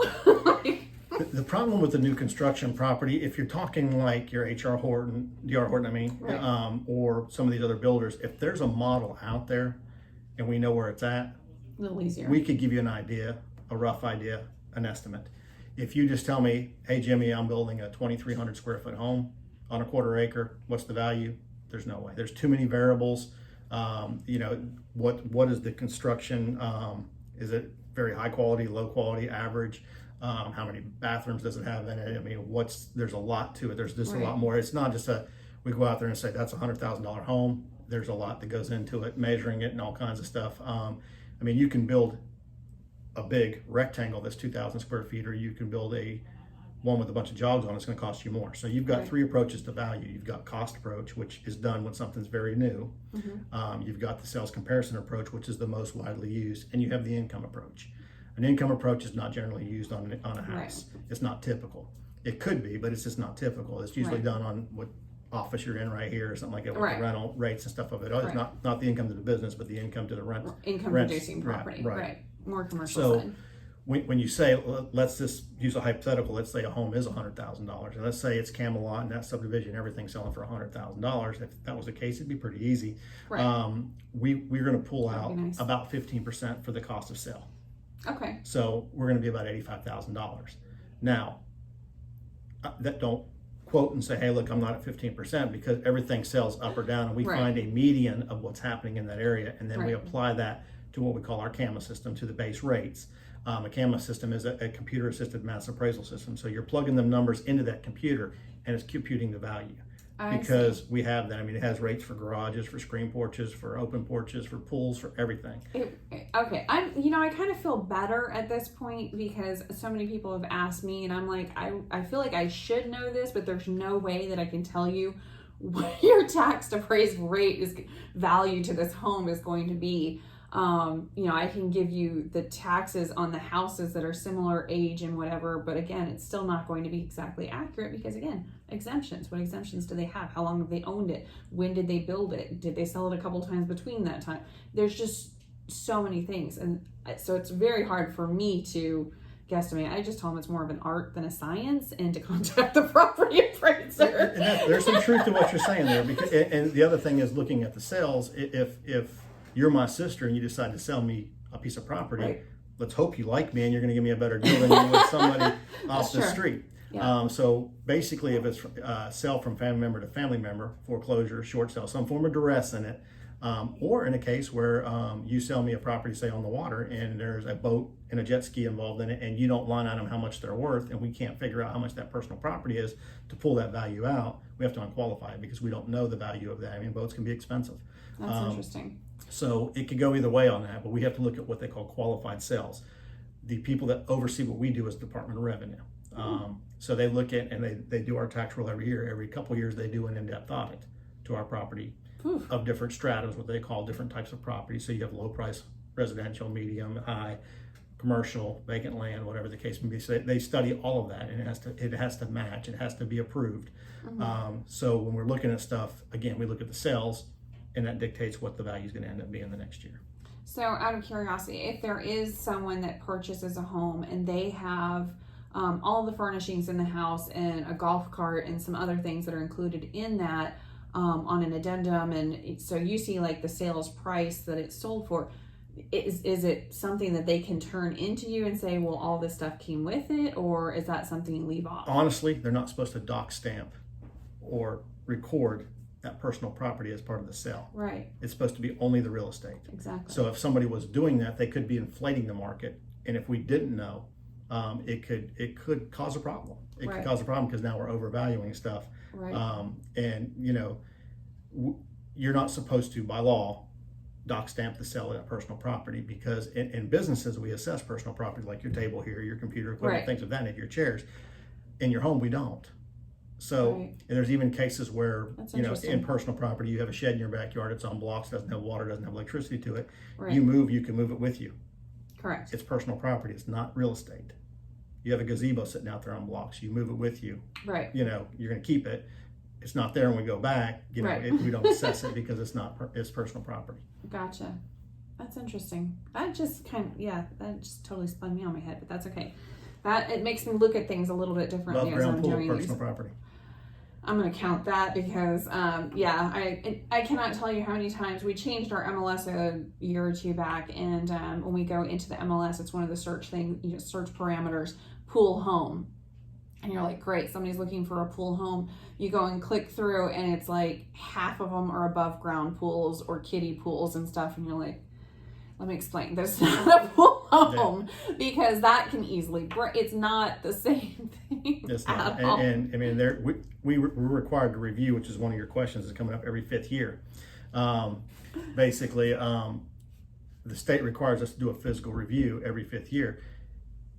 The problem with the new construction property, if you're talking like your D.R. Horton, Right. Or some of these other builders, if there's a model out there and we know where it's at, A little easier. we could give you an idea, a rough idea, an estimate. If you just tell me, hey Jimmy, I'm building a 2,300 square foot home on a quarter acre, what's the value? There's no way. There's too many variables. What is the construction? Is it very high quality, low quality, average? How many bathrooms does it have in it? I mean, there's a lot to it. There's just a lot more. It's not just we go out there and say that's $100,000 home. There's a lot that goes into it, measuring it and all kinds of stuff. I mean, you can build a big rectangle that's 2,000 square feet, or you can build one with a bunch of jogs on. It's going to cost you more. So you've got three approaches to value. You've got cost approach, which is done when something's very new. You've got the sales comparison approach, which is the most widely used, and you have the income approach. An income approach is not generally used on a house. Right. It's not typical. It could be, but it's just not typical. It's usually done on what office you're in right here or something like that, with the rental rates and stuff of it. It's not the income to the business, but the income to the rent. Income producing property, right. More commercial so, side. When you say, let's just use a hypothetical, let's say a home is $100,000, and let's say it's Camelot and that subdivision, everything's selling for $100,000. If that was the case, it'd be pretty easy. Right. We're going to pull out about 15% for the cost of sale. Okay. So we're going to be about $85,000. Now, that don't quote and say, hey, look, I'm not at 15%, because everything sells up or down, and we find a median of what's happening in that area, and then we apply that to what we call our CAMA system, to the base rates. A CAMA system is a computer-assisted mass appraisal system. So you're plugging them numbers into that computer, and it's computing the value. Because we have that. I mean, it has rates for garages, for screen porches, for open porches, for pools, for everything. Okay. I kind of feel better at this point, because so many people have asked me, and I'm like, I feel like I should know this, but there's no way that I can tell you what your tax appraised rate is, value to this home is going to be. I can give you the taxes on the houses that are similar age and whatever, but again, it's still not going to be exactly accurate, because again, exemptions. What exemptions do they have? How long have they owned it? When did they build it? Did they sell it a couple times between that time? There's just so many things. And so it's very hard for me to guesstimate. I just tell them it's more of an art than a science, and to contact the property appraiser. And there's some truth to what you're saying there, because, and the other thing is looking at the sales. If you're my sister and you decide to sell me a piece of property, let's hope you like me and you're going to give me a better deal than you would somebody off the street. Yeah. So basically, if it's sell from family member to family member, foreclosure, short sale, some form of duress in it, or in a case where you sell me a property, say on the water, and there's a boat and a jet ski involved in it, and you don't line item how much they're worth, and we can't figure out how much that personal property is to pull that value out, we have to unqualify it, because we don't know the value of that. I mean, boats can be expensive. That's interesting. So it could go either way on that, but we have to look at what they call qualified sales. The people that oversee what we do is Department of Revenue. So they look at, and they do our tax roll every year. Every couple of years, they do an in-depth audit to our property of different stratas, what they call different types of property. So you have low price, residential, medium, high, commercial, vacant land, whatever the case may be. So they study all of that, and it has to match. It has to be approved. So when we're looking at stuff, again, we look at the sales, and that dictates what the value is going to end up being the next year. So out of curiosity, if there is someone that purchases a home and they have all the furnishings in the house and a golf cart and some other things that are included in that on an addendum, and so you see like the sales price that it's sold for, is it something that they can turn into you and say, well, all this stuff came with it, or is that something you leave off? Honestly, they're not supposed to doc stamp or record that personal property as part of the sale. Right. It's supposed to be only the real estate. Exactly. So if somebody was doing that, they could be inflating the market. And if we didn't know, it could cause a problem. It Right. could cause a problem because now we're overvaluing stuff. Right. And you're not supposed to, by law, dock stamp the sale of that personal property, because in businesses we assess personal property, like your table here, your computer equipment, Right. things of that nature, your chairs. In your home we don't. So Right. and there's even cases where That's in interesting. personal property you have a shed in your backyard, it's on blocks, doesn't have water, doesn't have electricity to it. Right. You can move it with you. Correct. It's personal property, it's not real estate. You have a gazebo sitting out there on blocks, you move it with you. Right. You're going to keep it. It's not there when we go back. Right. We don't assess it because it's personal property. Gotcha. That's interesting. That just that just totally spun me on my head, but that's okay. It makes me look at things a little bit differently Above as I'm ground pool, doing these. personal property. I'm going to count that because, I cannot tell you how many times we changed our MLS a year or two back. And when we go into the MLS, it's one of the search parameters, pool home. And you're like, great, somebody's looking for a pool home. You go and click through and it's like half of them are above ground pools or kiddie pools and stuff. And you're like, let me explain. There's not a pool home because that can easily break. It's not the same thing. It's not. At all. And I mean, we're required to review, which is one of your questions, is coming up every 5th year. Basically, the state requires us to do a physical review every 5th year.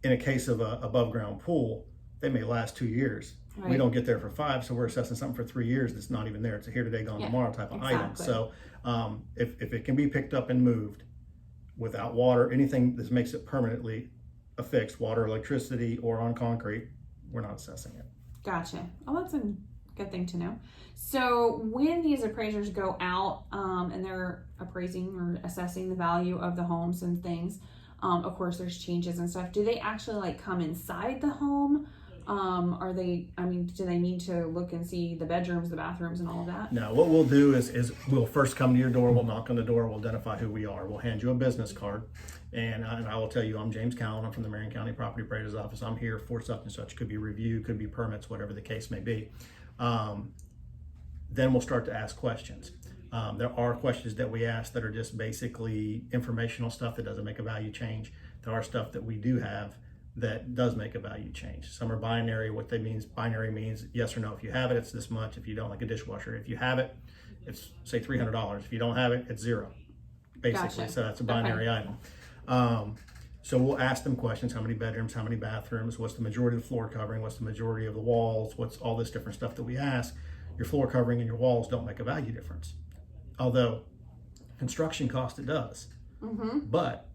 In a case of a above ground pool, they may last 2 years. Right. We don't get there for 5, so we're assessing something for 3 years that's not even there. It's a here today, gone tomorrow type of item. So if it can be picked up and moved without water, anything that makes it permanently affixed, water, electricity, or on concrete, we're not assessing it. Gotcha. Oh, that's a good thing to know. So when these appraisers go out and they're appraising or assessing the value of the homes and things, of course there's changes and stuff. Do they actually come inside the home? Do they need to look and see the bedrooms, the bathrooms, and all of that? No, what we'll do is we'll first come to your door, we'll knock on the door, we'll identify who we are. We'll hand you a business card, and I will tell you, I'm James Cowan, I'm from the Marion County Property Appraiser's Office. I'm here for such and such. Could be review, could be permits, whatever the case may be. Then we'll start to ask questions. There are questions that we ask that are just basically informational stuff that doesn't make a value change. There are stuff that we do have that does make a value change. Some are binary. What they means, binary means yes or no. If you have it, it's this much. If you don't, like a dishwasher, if you have it, it's say $300. If you don't have it, it's $0, basically. Gotcha. So that's a binary item. So we'll ask them questions: how many bedrooms, how many bathrooms, what's the majority of the floor covering, what's the majority of the walls, what's all this different stuff that we ask. Your floor covering and your walls don't make a value difference, although construction cost it does. Mm-hmm. But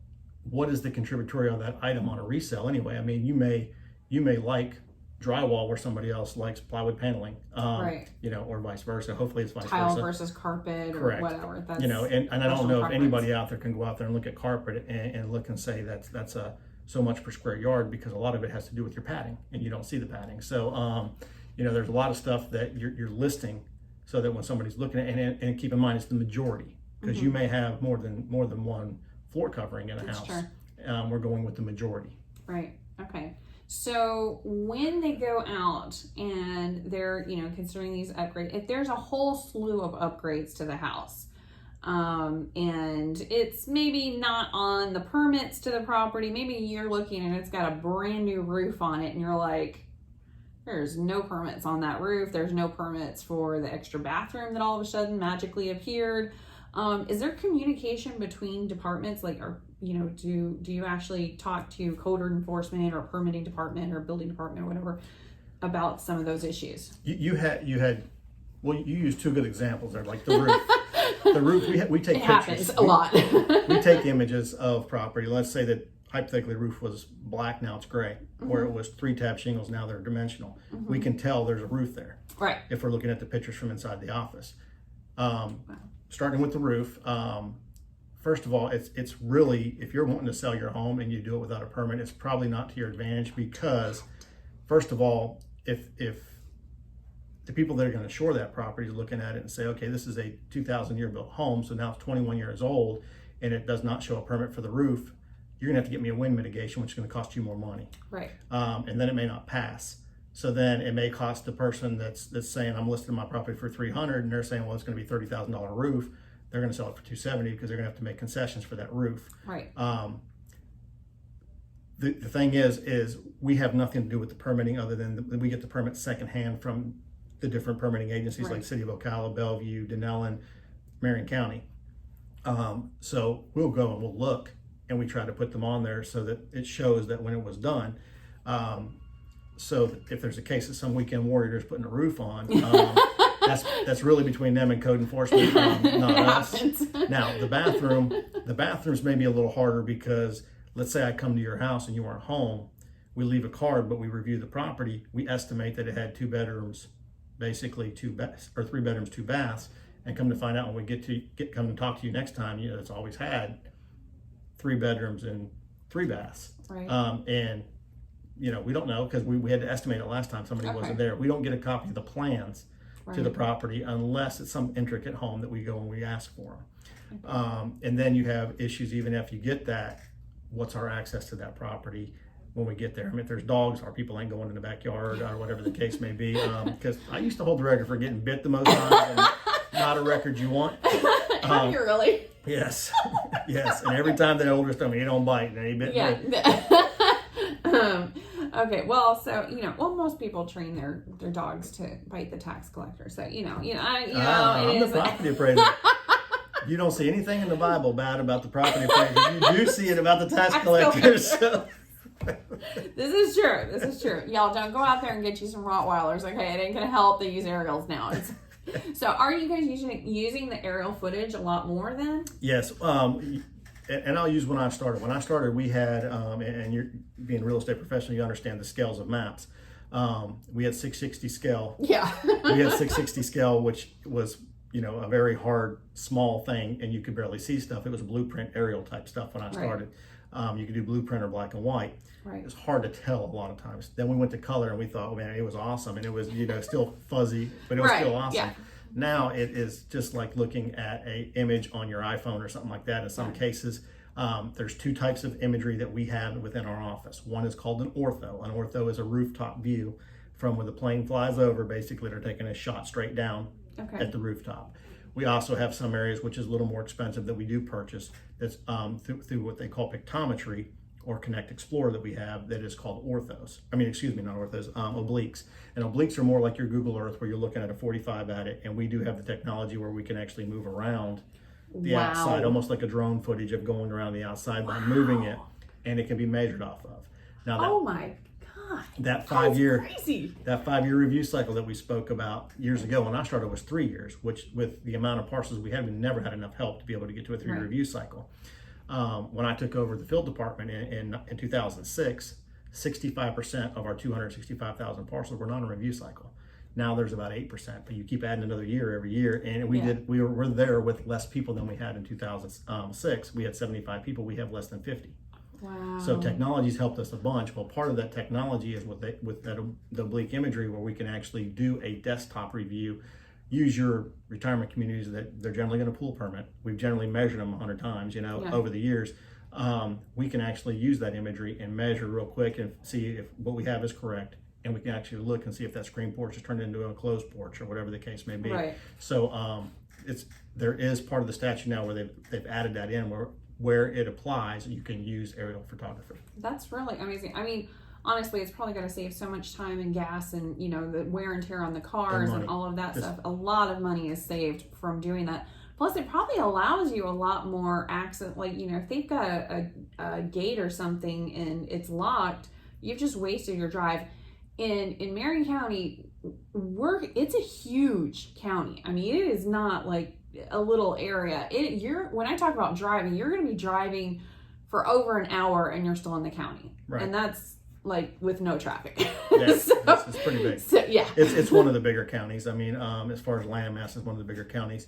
what is the contributory on that item on a resale anyway? I mean, you may like drywall where somebody else likes plywood paneling, Right. or vice versa. Hopefully it's vice Tile versa. versus carpet Correct. or whatever. That's And I don't personal know if preference. anybody out there can go out there and look at carpet and look and say that's so much per square yard, because a lot of it has to do with your padding and you don't see the padding. So, there's a lot of stuff that you're listing so that when somebody's looking at it, and keep in mind it's the majority, because you may have more than one floor covering in a house. True. We're going with the majority. Right. Okay. So when they go out and they're, considering these upgrades, if there's a whole slew of upgrades to the house, and it's maybe not on the permits to the property, maybe you're looking and it's got a brand new roof on it and you're like, there's no permits on that roof. There's no permits for the extra bathroom that all of a sudden magically appeared. Is there communication between departments? Do you actually talk to code enforcement or permitting department or building department or whatever about some of those issues? You used 2 good examples there, like the roof. The roof, we take It pictures. happens a lot. We take images of property. Let's say that hypothetically the roof was black, now it's gray, or it was 3-tab shingles, now they're dimensional. We can tell there's a roof there. Right. If we're looking at the pictures from inside the office. Starting with the roof, first of all, it's really, if you're wanting to sell your home and you do it without a permit, it's probably not to your advantage, because first of all, if the people that are going to shore that property is looking at it and say, okay, this is a 2,000-year built home, so now it's 21 years old and it does not show a permit for the roof, you're gonna have to get me a wind mitigation, which is gonna cost you more money. Right. And then it may not pass. So then it may cost the person that's saying, I'm listing my property for $300, and they're saying, well, it's gonna be $30,000 roof. They're gonna sell it for $270 because they're gonna have to make concessions for that roof. Right. the thing is we have nothing to do with the permitting other than we get the permit secondhand from the different permitting agencies Right. like City of Ocala, Bellevue, Denellen, Marion County. So we'll go and we'll look and we try to put them on there so that it shows that when it was done. So if there's a case of some weekend warriors putting a roof on, that's really between them and code enforcement, not us. Now the bathrooms may be a little harder because let's say I come to your house and you aren't home, we leave a card, but we review the property. We estimate that it had 2 bedrooms, basically 3 bedrooms, 2 baths, and come to find out when we come to talk to you next time, it's always had 3 bedrooms and 3 baths. Right. And we don't know because we had to estimate it last time somebody wasn't there. We don't get a copy of the plans to the property unless it's some intricate home that we go and we ask for them. And then you have issues even if you get that. What's our access to that property when we get there? I mean, if there's dogs, our people ain't going in the backyard or whatever the case may be. Because I used to hold the record for getting bit the most times, and not a record you want. Have you really? Yes, yes. And every time the elders tell me, you don't bite, and he bit me. Okay, well, so most people train their dogs to bite the tax collector. So I'm the property appraiser. You don't see anything in the Bible bad about the property appraiser. You do see it about the tax collectors. So. This is true. Y'all don't go out there and get you some Rottweilers. Okay, it ain't gonna help. They use aerials now. So, are you guys using the aerial footage a lot more then? Yes. And I'll use when I started. When I started, we had, and you're being a real estate professional, you understand the scales of maps. We had 660 scale. Yeah. We had 660 scale, which was, a very hard, small thing, and you could barely see stuff. It was blueprint aerial type stuff when I started. You could do blueprint or black and white. Right. It was hard to tell a lot of times. Then we went to color and we thought, man, it was awesome. And it was, still fuzzy, but it was still awesome. Yeah. Now it is just like looking at an image on your iPhone or something like that. In some cases, there's 2 types of imagery that we have within our office. One is called an ortho. An ortho is a rooftop view from where the plane flies over. Basically, they're taking a shot straight down at the rooftop. We also have some areas, which is a little more expensive, that we do purchase. That's through what they call pictometry or Connect Explorer that we have that is called orthos. Not orthos, obliques. And obliques are more like your Google Earth where you're looking at a 45 at it. And we do have the technology where we can actually move around the outside, almost like a drone footage of going around the outside by moving it. And it can be measured off of. Now, oh my God. That 5-year crazy. That 5-year review cycle that we spoke about years ago when I started was 3 years, which with the amount of parcels we had, we never had enough help to be able to get to a 3-year review cycle. When I took over the field department in 2006, 65% of our 265,000 parcels were not in a review cycle. Now there's about 8%, but you keep adding another year every year. And we're there with less people than we had in 2006. We had 75 people. We have less than 50. Wow. So technology's helped us a bunch. Well, part of that technology is with the oblique imagery where we can actually do a desktop review. Use your retirement communities that they're generally going to pull permit. We've generally measured them 100 times, over the years. We can actually use that imagery and measure real quick and see if what we have is correct. And we can actually look and see if that screen porch is turned into a closed porch or whatever the case may be. Right. So there is part of the statute now where they've added that in where it applies, you can use aerial photography. That's really amazing. I mean, honestly, it's probably going to save so much time and gas and, the wear and tear on the cars and all of that stuff. A lot of money is saved from doing that. Plus, it probably allows you a lot more access. Like, if they've got a gate or something and it's locked, you've just wasted your drive. In Marion County, it's a huge county. I mean, it is not like a little area. When I talk about driving, you're going to be driving for over an hour and you're still in the county. Right. And that's like with no traffic. Yeah, it's pretty big. So, yeah. It's one of the bigger counties. I mean, as far as land mass, it's one of the bigger counties.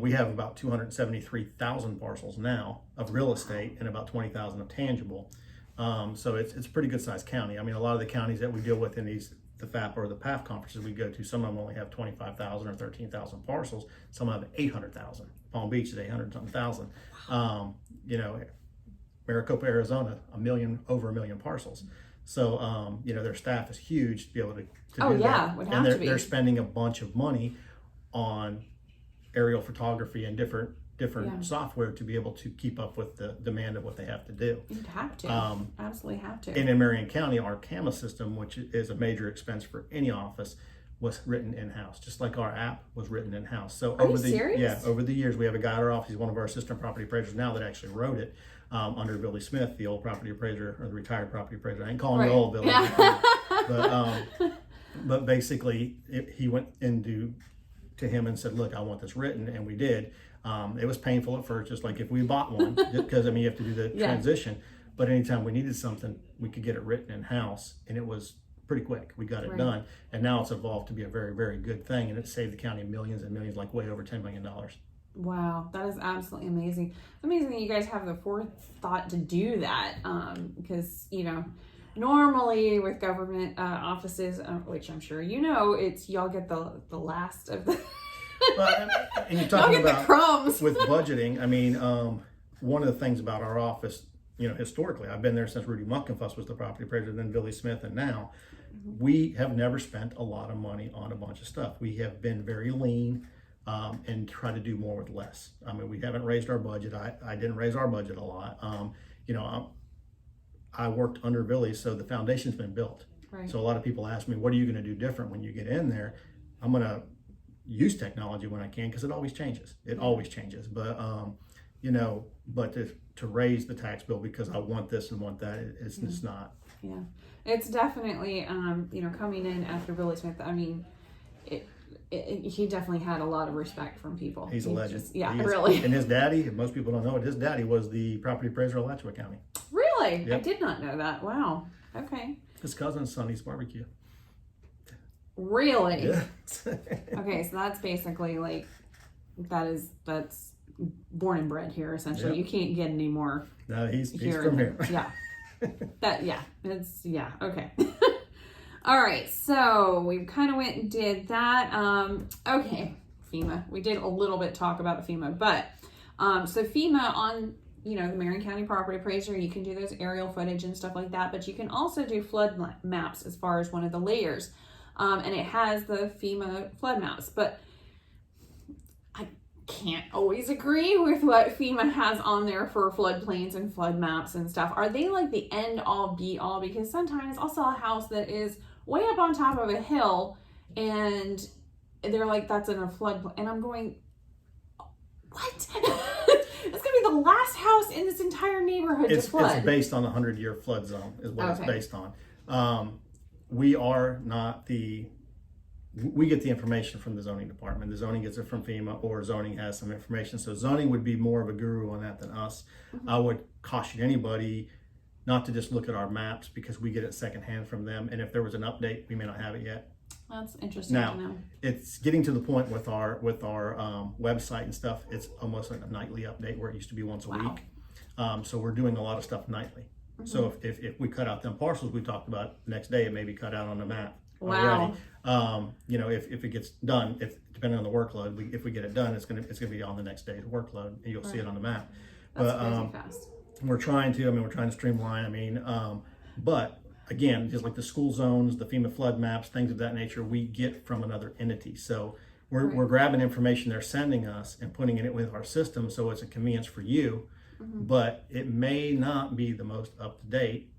We have about 273,000 parcels now of real estate and about 20,000 of tangible. So it's a pretty good sized county. I mean, a lot of the counties that we deal with in the FAP or the PAF conferences we go to, some of them only have 25,000 or 13,000 parcels. Some have 800,000. Palm Beach is 800,000. Maricopa, Arizona, over 1 million parcels. So, their staff is huge to be able to do that. Would have to be. They're spending a bunch of money on aerial photography and different different software to be able to keep up with the demand of what they have to do. You'd have to. Absolutely have to. And in Marion County, our CAMA system, which is a major expense for any office, was written in-house, just like our app was written in-house. So Are you serious? over the years, we have a guy at our office, he's one of our assistant property appraisers now that actually wrote it, under Billy Smith, the old property appraiser, or the retired property appraiser. I ain't calling him the old Billy. But basically, he went into him and said, look, I want this written, and we did. It was painful at first, just like if we bought one, because you have to do the transition. But anytime we needed something, we could get it written in-house, and it was pretty quick. We got it done, and now it's evolved to be a very, very good thing, and it saved the county millions and millions, like way over $10 million. Wow, that is absolutely amazing. Amazing that you guys have the forethought to do that, because normally with government offices, which I'm sure it's y'all get the last of the. And you're talking about the crumbs with budgeting. I mean, one of the things about our office, historically, I've been there since Rudy Muckenfuss was the property appraiser, then Billy Smith, and now we have never spent a lot of money on a bunch of stuff. We have been very lean and try to do more with less. I mean, we haven't raised our budget. I didn't raise our budget a lot. I worked under Billy, so the foundation's been built. Right. So a lot of people ask me, what are you going to do different when you get in there? I'm going to use technology when I can, because it always changes. It always changes. But, but to raise the tax bill because I want this and want that, it's just not. Yeah. It's definitely, coming in after Billy Smith, I mean, he definitely had a lot of respect from people. He's a legend. Really. And his daddy, most people don't know it, his daddy was the property appraiser of Alachua County. Really? Yep. I did not know that. Wow. Okay. His cousin's Sonny's Barbecue. Really? Yeah. Okay, so that's basically like, that's born and bred here, essentially. Yep. You can't get any more. No, he's from here. Yeah. Okay. All right, so we kind of went and did that. Okay, FEMA. We did a little bit talk about the FEMA, but so FEMA on the Marion County property appraiser, you can do those aerial footage and stuff like that, but you can also do flood maps as far as one of the layers, and it has the FEMA flood maps, but I can't always agree with what FEMA has on there for floodplains and flood maps and stuff. Are they like the end all be all? Because sometimes I'll sell a house that is way up on top of a hill and they're like, that's in a flood, and I'm going, what? It's gonna be the last house in this entire neighborhood to flood. It's based on a 100-year flood zone is what it's based on. We are not we get the information from the zoning department. The zoning gets it from FEMA, or zoning has some information. So zoning would be more of a guru on that than us. I would caution anybody not to just look at our maps, because we get it secondhand from them. And if there was an update, we may not have it yet. That's interesting to know. It's getting to the point with our website and stuff. It's almost like a nightly update, where it used to be once a week. So we're doing a lot of stuff nightly. So if we cut out them parcels we talked about, next day it may be cut out on the map. Wow. Already. If it gets done, depending on the workload, if we get it done, it's gonna be on the next day's workload, and you'll see it on the map. That's crazy fast. We're trying to streamline. But again, just like the school zones, the FEMA flood maps, things of that nature, we get from another entity. So we're grabbing information they're sending us and putting it with our system, so it's a convenience for you. But it may not be the most up to date.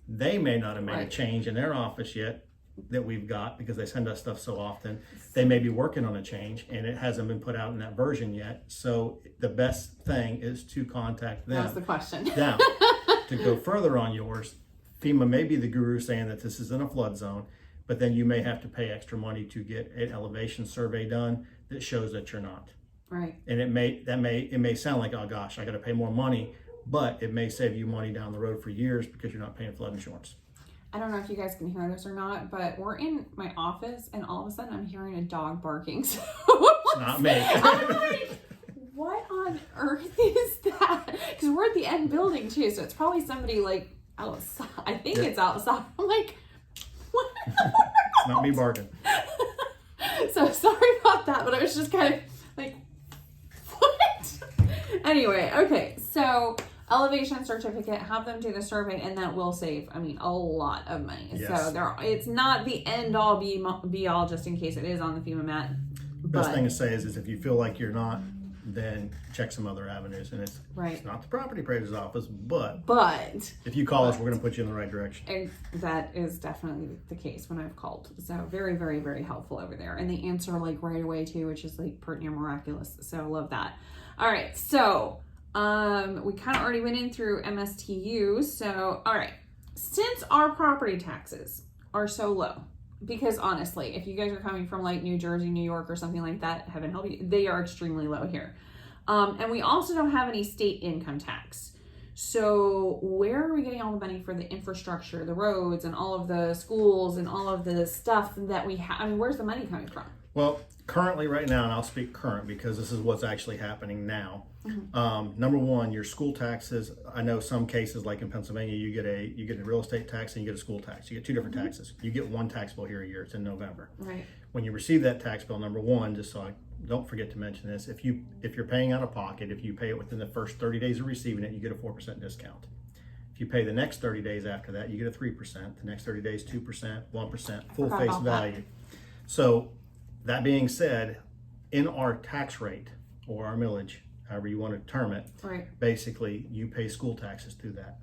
They may not have made a change in their office yet that we've got, because they send us stuff so often. They may be working on a change and it hasn't been put out in that version yet. So the best thing is to contact them. That's the question. Now, to go further on yours, FEMA may be the guru saying that this is in a flood zone, but then you may have to pay extra money to get an elevation survey done that shows that you're not. Right. And it may sound like, oh gosh, I got to pay more money, but it may save you money down the road for years, because you're not paying flood insurance. I don't know if you guys can hear this or not, but we're in my office and all of a sudden I'm hearing a dog barking. So It's not me. I'm like, what on earth is that? Because we're at the end building too, so it's probably somebody like outside. I think it's outside. I'm like, what? It's not me barking. So sorry about that, but I was just kind of like, what? Anyway, okay, so elevation certificate, have them do the survey, and that will save, a lot of money. Yes. So it's not the end all be all, just in case it is on the FEMA map. Best thing to say is if you feel like you're not then check some other avenues. And it's Right. not the property appraiser's office, but But if you call us, we're going to put you in the right direction. and that is definitely the case when I've called. So very, very, very helpful over there. And they answer like right away too, which is like pretty miraculous. So I love that. All right. So we kind of already went in through MSTU. So, all right. Since our property taxes are so low, because honestly, if you guys are coming from like New Jersey, New York, or something like that, heaven help you, they are extremely low here. And we also don't have any state income tax. So where are we getting all the money for the infrastructure, the roads, and all of the schools, and all of the stuff that we have? I mean, where's the money coming from? Well, currently right now, and I'll speak current because this is what's actually happening now. Number one, your school taxes. I know some cases like in Pennsylvania, you get a real estate tax and you get a school tax. You get two different taxes. You get one tax bill here a year. It's in November. Right. When you receive that tax bill, number one, just so I don't forget to mention this, if you're paying out of pocket, if you pay it within the first 30 days of receiving it, you get a 4% discount. If you pay the next 30 days after that, you get a 3%. The next 30 days, 2%, 1%, full face value. So that being said, in our tax rate or our millage, however you want to term it, Right. basically you pay school taxes through that.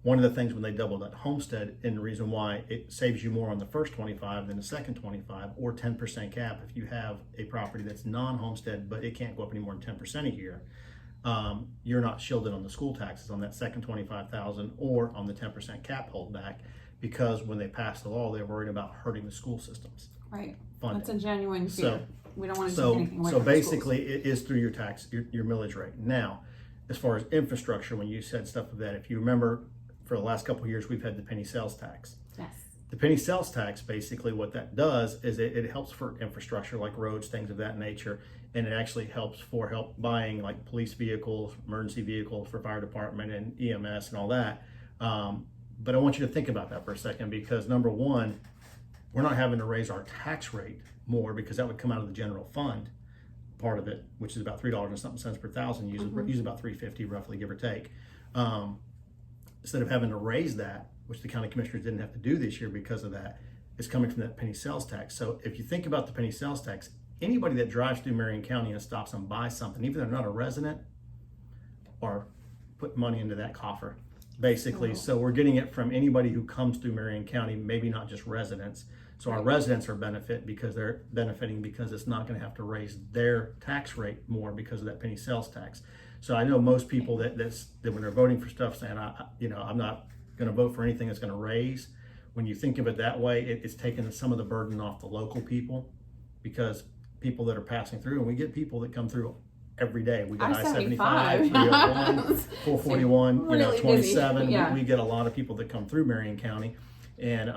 One of the things when they doubled that Homestead, and the reason why it saves you more on the first 25 than the second 25, or 10% cap if you have a property that's non-Homestead, but it can't go up any more than 10% a year. You're not shielded on the school taxes on that second 25,000 or on the 10% cap holdback, because when they passed the law, they were worried about hurting the school systems. Right. Funding. That's a genuine fear. We don't want to take So, anything away so from the schools. basically, it is through your tax, your millage rate. Now, as far as infrastructure, when you said stuff like that, if you remember, for the last couple of years, we've had the penny sales tax. Yes. The penny sales tax, basically, what that does is it helps for infrastructure like roads, things of that nature, and it actually helps for buying like police vehicles, emergency vehicles for fire department and EMS and all that. But I want you to think about that for a second, because number one, we're not having to raise our tax rate more, because that would come out of the general fund part of it, which is about $3 and something cents per thousand. Use about $3.50 roughly, give or take. Instead of having to raise that, which the county commissioners didn't have to do this year because of that, is coming from that penny sales tax. So if you think about the penny sales tax, anybody that drives through Marion County and stops and buys something, even if they're not a resident, are putting money into that coffer, basically. So we're getting it from anybody who comes through Marion County, maybe not just residents. So our residents are benefiting because it's not going to have to raise their tax rate more because of that penny sales tax. So I know most people that when they're voting for stuff saying, I'm not going to vote for anything that's going to raise. When you think of it that way, it's taking some of the burden off the local people, because people that are passing through, and we get people that come through every day. We got I-75, 301, 441, really 27. Yeah. We get a lot of people that come through Marion County. And,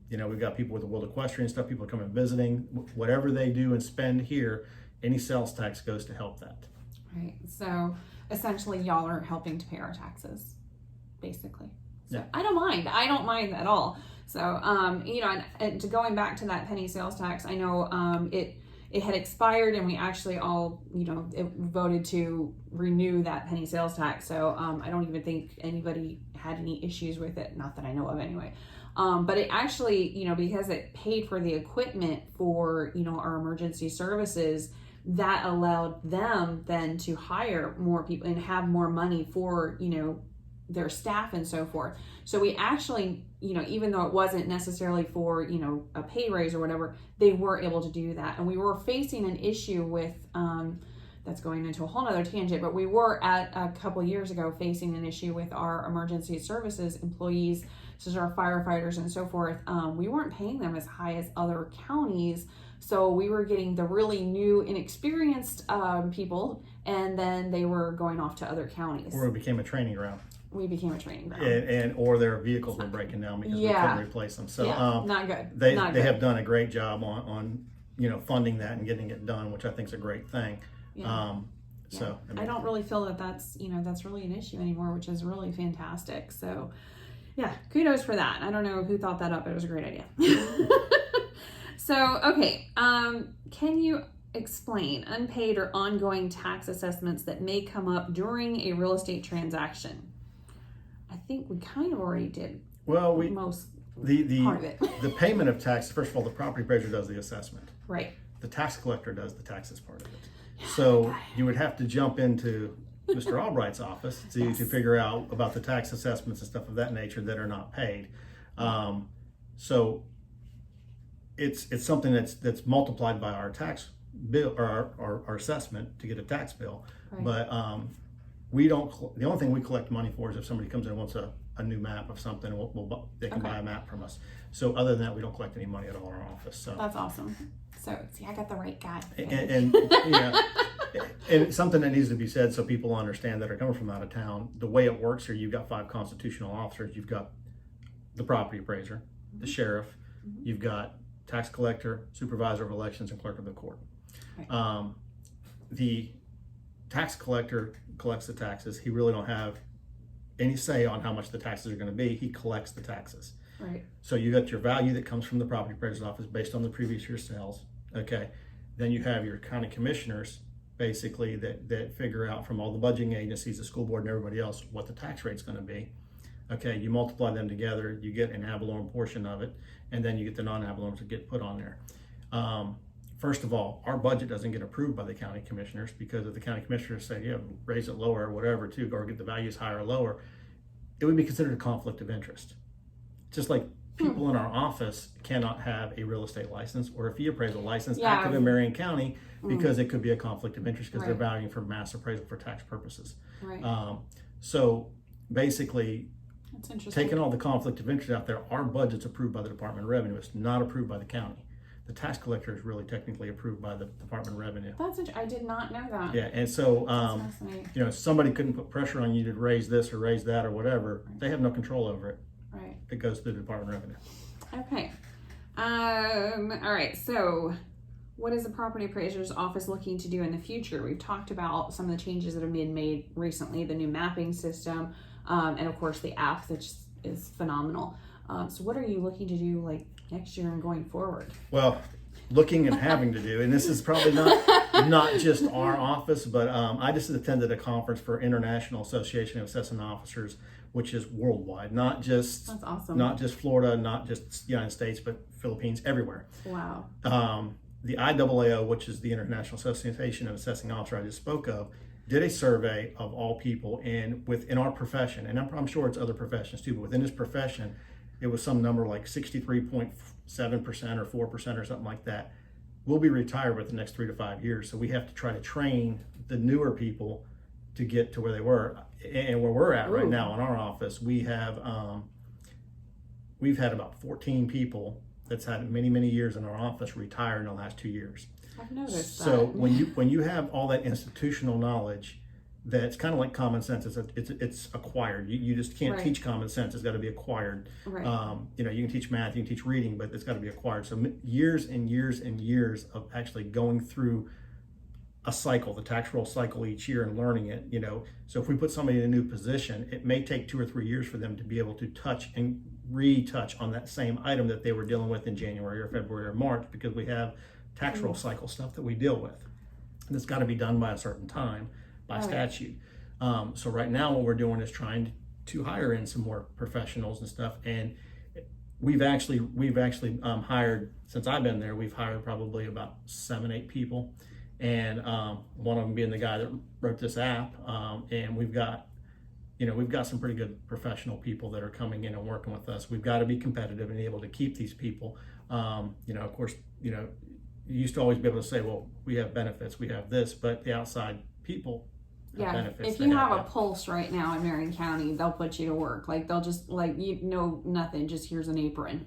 we've got people with the World Equestrian stuff, people coming visiting. Whatever they do and spend here, any sales tax goes to help that. Right. So essentially, y'all are helping to pay our taxes, basically. So Yeah. I don't mind. I don't mind at all. So, and to going back to that penny sales tax, I know it had expired, and we actually all, voted to renew that penny sales tax. So I don't even think anybody had any issues with it. Not that I know of anyway. But it actually, because it paid for the equipment for, our emergency services, that allowed them then to hire more people and have more money for, their staff and so forth. So we actually, even though it wasn't necessarily for, a pay raise or whatever, they were able to do that. And we were facing an issue with, that's going into a whole nother tangent, but we were at a couple of years ago facing an issue with our emergency services employees, such as our firefighters and so forth. We weren't paying them as high as other counties. So we were getting the really new, inexperienced people, and then they were going off to other counties. Or it became a training ground. We became a training ground. And or their vehicles were breaking down because we couldn't replace them. So not good. They have done a great job on funding that and getting it done, which I think is a great thing. Yeah. So I don't really feel that's really an issue anymore, which is really fantastic. So yeah, kudos for that. I don't know who thought that up, but it was a great idea. So, okay. Can you explain unpaid or ongoing tax assessments that may come up during a real estate transaction? I think we kind of already did. Well, part of it. The payment of tax. First of all, the property appraiser does the assessment. Right. The tax collector does the taxes part of it. So you would have to jump into Mr. Albright's office to figure out about the tax assessments and stuff of that nature that are not paid. So it's something that's multiplied by our tax bill or our assessment to get a tax bill. Right. But we don't. The only thing we collect money for is if somebody comes in and wants a new map of something, they can buy a map from us. So other than that, we don't collect any money at all in our office. So that's awesome. So see, I got the right guy. And yeah, and something that needs to be said so people understand that are coming from out of town. The way it works here, you've got 5 constitutional officers. You've got the property appraiser, the sheriff. You've got tax collector, supervisor of elections, and clerk of the court. Right. The tax collector collects the taxes. He really don't have any say on how much the taxes are going to be. He collects the taxes. Right. So you got your value that comes from the property appraiser's office based on the previous year's sales. Okay. Then you have your county commissioners basically that figure out from all the budgeting agencies, the school board and everybody else, what the tax rate's going to be. Okay. You multiply them together, you get an ad valorem portion of it, and then you get the non-ad valorem to get put on there. First of all, our budget doesn't get approved by the county commissioners, because if the county commissioners say, yeah, raise it lower or whatever too, or get the values higher or lower, it would be considered a conflict of interest. Just like people in our office cannot have a real estate license or a fee appraisal license active in Marion County, because it could be a conflict of interest because they're valuing for mass appraisal for tax purposes. Right. So basically, that's interesting. Taking all the conflict of interest out there, our budget's approved by the Department of Revenue. It's not approved by the county. The tax collector is really technically approved by the Department of Revenue. That's I did not know that. Yeah, and so somebody couldn't put pressure on you to raise this or raise that or whatever. Right. They have no control over it. Right. It goes through the Department of Revenue. Okay. All right. So, what is the property appraiser's office looking to do in the future? We've talked about some of the changes that have been made recently, the new mapping system, and of course the app, which is phenomenal. So, what are you looking to do next year and going forward? Well, looking and having to do, and this is probably not just our office, but I just attended a conference for International Association of Assessing Officers, which is worldwide, not just That's awesome. Not just Florida, not just United States, but Philippines, everywhere. Wow. The IAAO, which is the International Association of Assessing Officers I just spoke of, did a survey of all people within our profession, and I'm sure it's other professions too, but within this profession, it was some number like 63.7% or 4% or something like that will be retired within the next 3 to 5 years. So we have to try to train the newer people to get to where they were. And where we're at right now in our office, we've had about 14 people that's had many, many years in our office retire in the last 2 years. I've noticed So that. when you have all that institutional knowledge, that's kind of like common sense. It's acquired. You just can't teach common sense. It's got to be acquired. Right. You can teach math, you can teach reading, but it's got to be acquired. So years and years and years of actually going through a cycle, the tax roll cycle each year, and learning it. So if we put somebody in a new position, it may take 2 or 3 years for them to be able to touch and retouch on that same item that they were dealing with in January or February or March, because we have tax roll cycle stuff that we deal with, and it's got to be done by a certain time by statute. So right now what we're doing is trying to hire in some more professionals and stuff, and we've actually hired, since I've been there, we've hired probably about 7-8 people, and one of them being the guy that wrote this app, and we've got some pretty good professional people that are coming in and working with us. We've got to be competitive and able to keep these people. Of course, you used to always be able to say, well, we have benefits, we have this, but the outside people have benefits. If you have a pulse right now in Marion County, they'll put you to work. They'll just nothing, just here's an apron.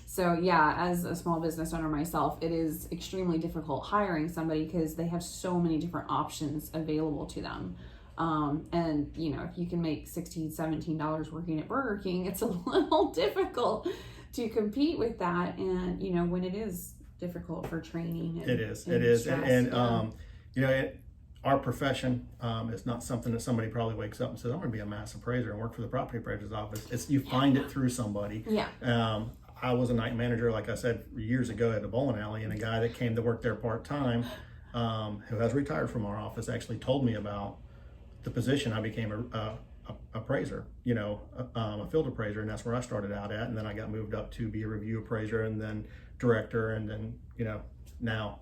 So yeah, as a small business owner myself, it is extremely difficult hiring somebody because they have so many different options available to them. And if you can make $16, $17 working at Burger King, it's a little difficult to compete with that. And when it is difficult for training, it is. Our profession is not something that somebody probably wakes up and says, I'm going to be a mass appraiser and work for the property appraiser's office. You find it through somebody. Yeah. I was a night manager, like I said, years ago at a bowling alley, and a guy that came to work there part-time, who has retired from our office, actually told me about the position. I became a appraiser, a field appraiser, and that's where I started out at, and then I got moved up to be a review appraiser, and then director, and then now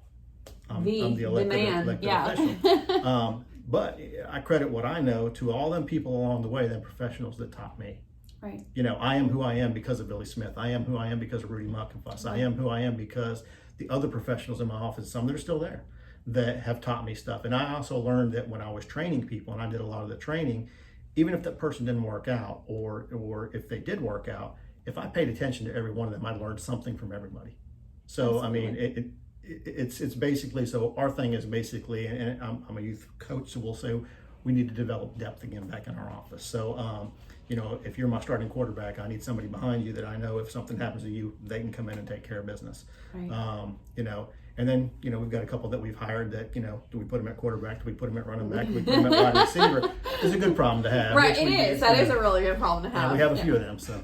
I'm the elected yeah. official. But I credit what I know to all them people along the way, them professionals that taught me. Right. You know, I am who I am because of Billy Smith. I am who I am because of Rudy Muckenfuss. I am who I am because the other professionals in my office, some that are still there, that have taught me stuff. And I also learned that when I was training people, and I did a lot of the training, even if that person didn't work out, or if they did work out, if I paid attention to every one of them, I learned something from everybody. So, Absolutely. I mean, it's basically, so our thing is basically, and I'm a youth coach, so we'll say we need to develop depth again back in our office. So, you know, if you're my starting quarterback, I need somebody behind you that I know if something happens to you, they can come in and take care of business. Right. You know, and then, you know, we've got a couple that we've hired that, you know, do we put them at quarterback? Do we put them at running back? Do we put them at wide receiver? It's a good problem to have. Right, it is. That is a really good problem to have. We have a few of them, so.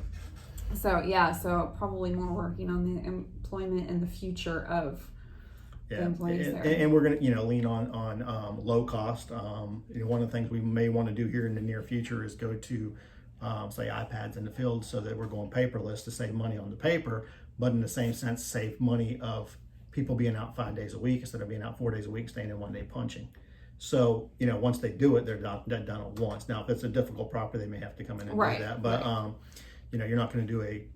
So probably more working on the employment and the future of the employees there. And we're going to, you know, lean on low cost. You know, one of the things we may want to do here in the near future is go to, say, iPads in the field, so that we're going paperless to save money on the paper, but in the same sense, save money of people being out 5 days a week instead of being out 4 days a week, staying in 1 day punching. So, you know, once they do it, they're done at once. Now, if it's a difficult property, they may have to come in and do that. But, you know, you're not going to do a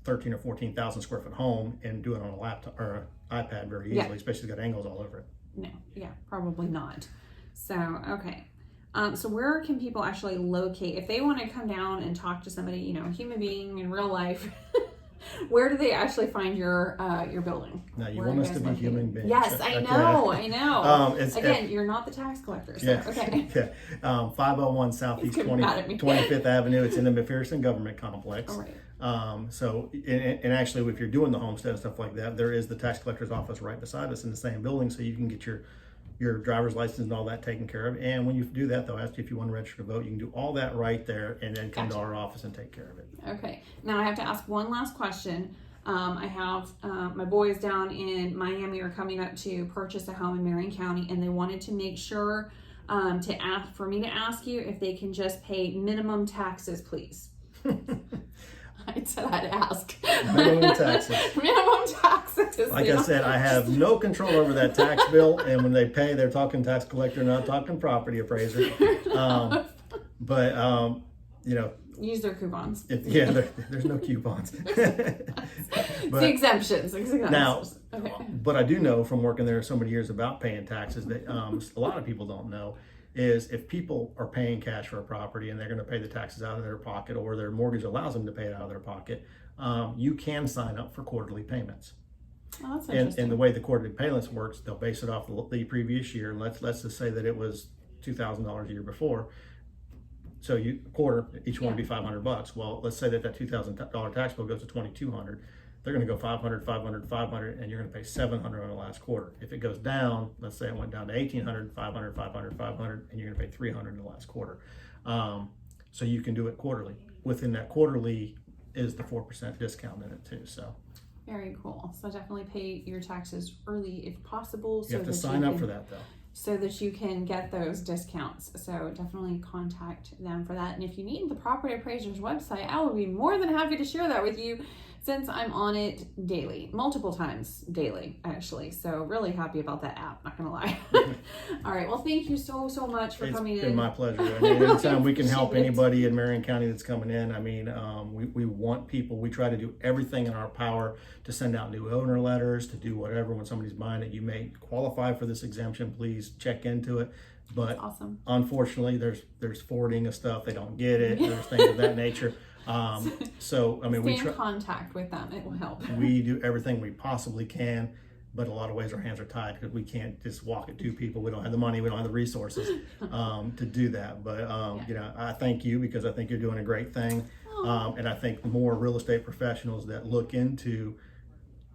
13 or 14,000 square foot home and do it on a laptop or an iPad very easily, especially if it's got angles all over it. No, probably not. So, okay. So where can people actually locate, if they want to come down and talk to somebody, you know, a human being in real life, where do they actually find your building? Now, you want us to be human beings. Yes, I know. Again, you're not the tax collector, so, okay. Yeah. 501 Southeast 25th Avenue. It's in the McPherson Government Complex. All right. So, and actually, if you're doing the homestead and stuff like that, there is the tax collector's office right beside us in the same building, so you can get your driver's license and all that taken care of. And when you do that, they'll ask you if you want to register to vote. You can do all that right there and then come to our office and take care of it. Okay. Now I have to ask one last question. I have my boys down in Miami are coming up to purchase a home in Marion County, and they wanted to make sure for me to ask you if they can just pay minimum taxes, please. I said I'd ask. Minimum taxes. Minimum taxes. Like I said, I have no control over that tax bill, and when they pay, they're talking tax collector, not talking property appraiser. But you know, use their coupons. There's no coupons. The exemptions. Now, but I do know from working there so many years about paying taxes that a lot of people don't know is if people are paying cash for a property and they're going to pay the taxes out of their pocket, or their mortgage allows them to pay it out of their pocket, you can sign up for quarterly payments. Oh, that's interesting. And the way the quarterly payments works, they'll base it off the previous year. Let's just say that it was $2,000 a year before. So each one would be $500. Well, let's say that $2,000 tax bill goes to $2,200. They're going to go 500, 500, 500, and you're going to pay 700 on the last quarter. If it goes down, let's say it went down to 1,800, 500, 500, 500, and you're going to pay 300 in the last quarter. So you can do it quarterly. Within that quarterly is the 4% discount in it too. So very cool. So definitely pay your taxes early if possible. You have to sign up for that though, so that you can get those discounts. So definitely contact them for that. And if you need the property appraiser's website, I will be more than happy to share that with you, since I'm on it daily, multiple times daily, actually. So really happy about that app, not gonna lie. All right, well, thank you so much for coming in. It's been my pleasure. I mean, anytime we can help anybody in Marion County that's coming in, I mean, we want people, we try to do everything in our power to send out new owner letters, to do whatever. When somebody's buying it, you may qualify for this exemption, please check into it. But awesome. Unfortunately, there's forwarding of stuff, they don't get it, there's things of that nature. So I mean, stay in contact with them, it will help. We do everything we possibly can, but a lot of ways our hands are tied because we can't just walk it to people. We don't have the money, we don't have the resources to do that. But you know, I thank you because I think you're doing a great thing. And I think more real estate professionals that look into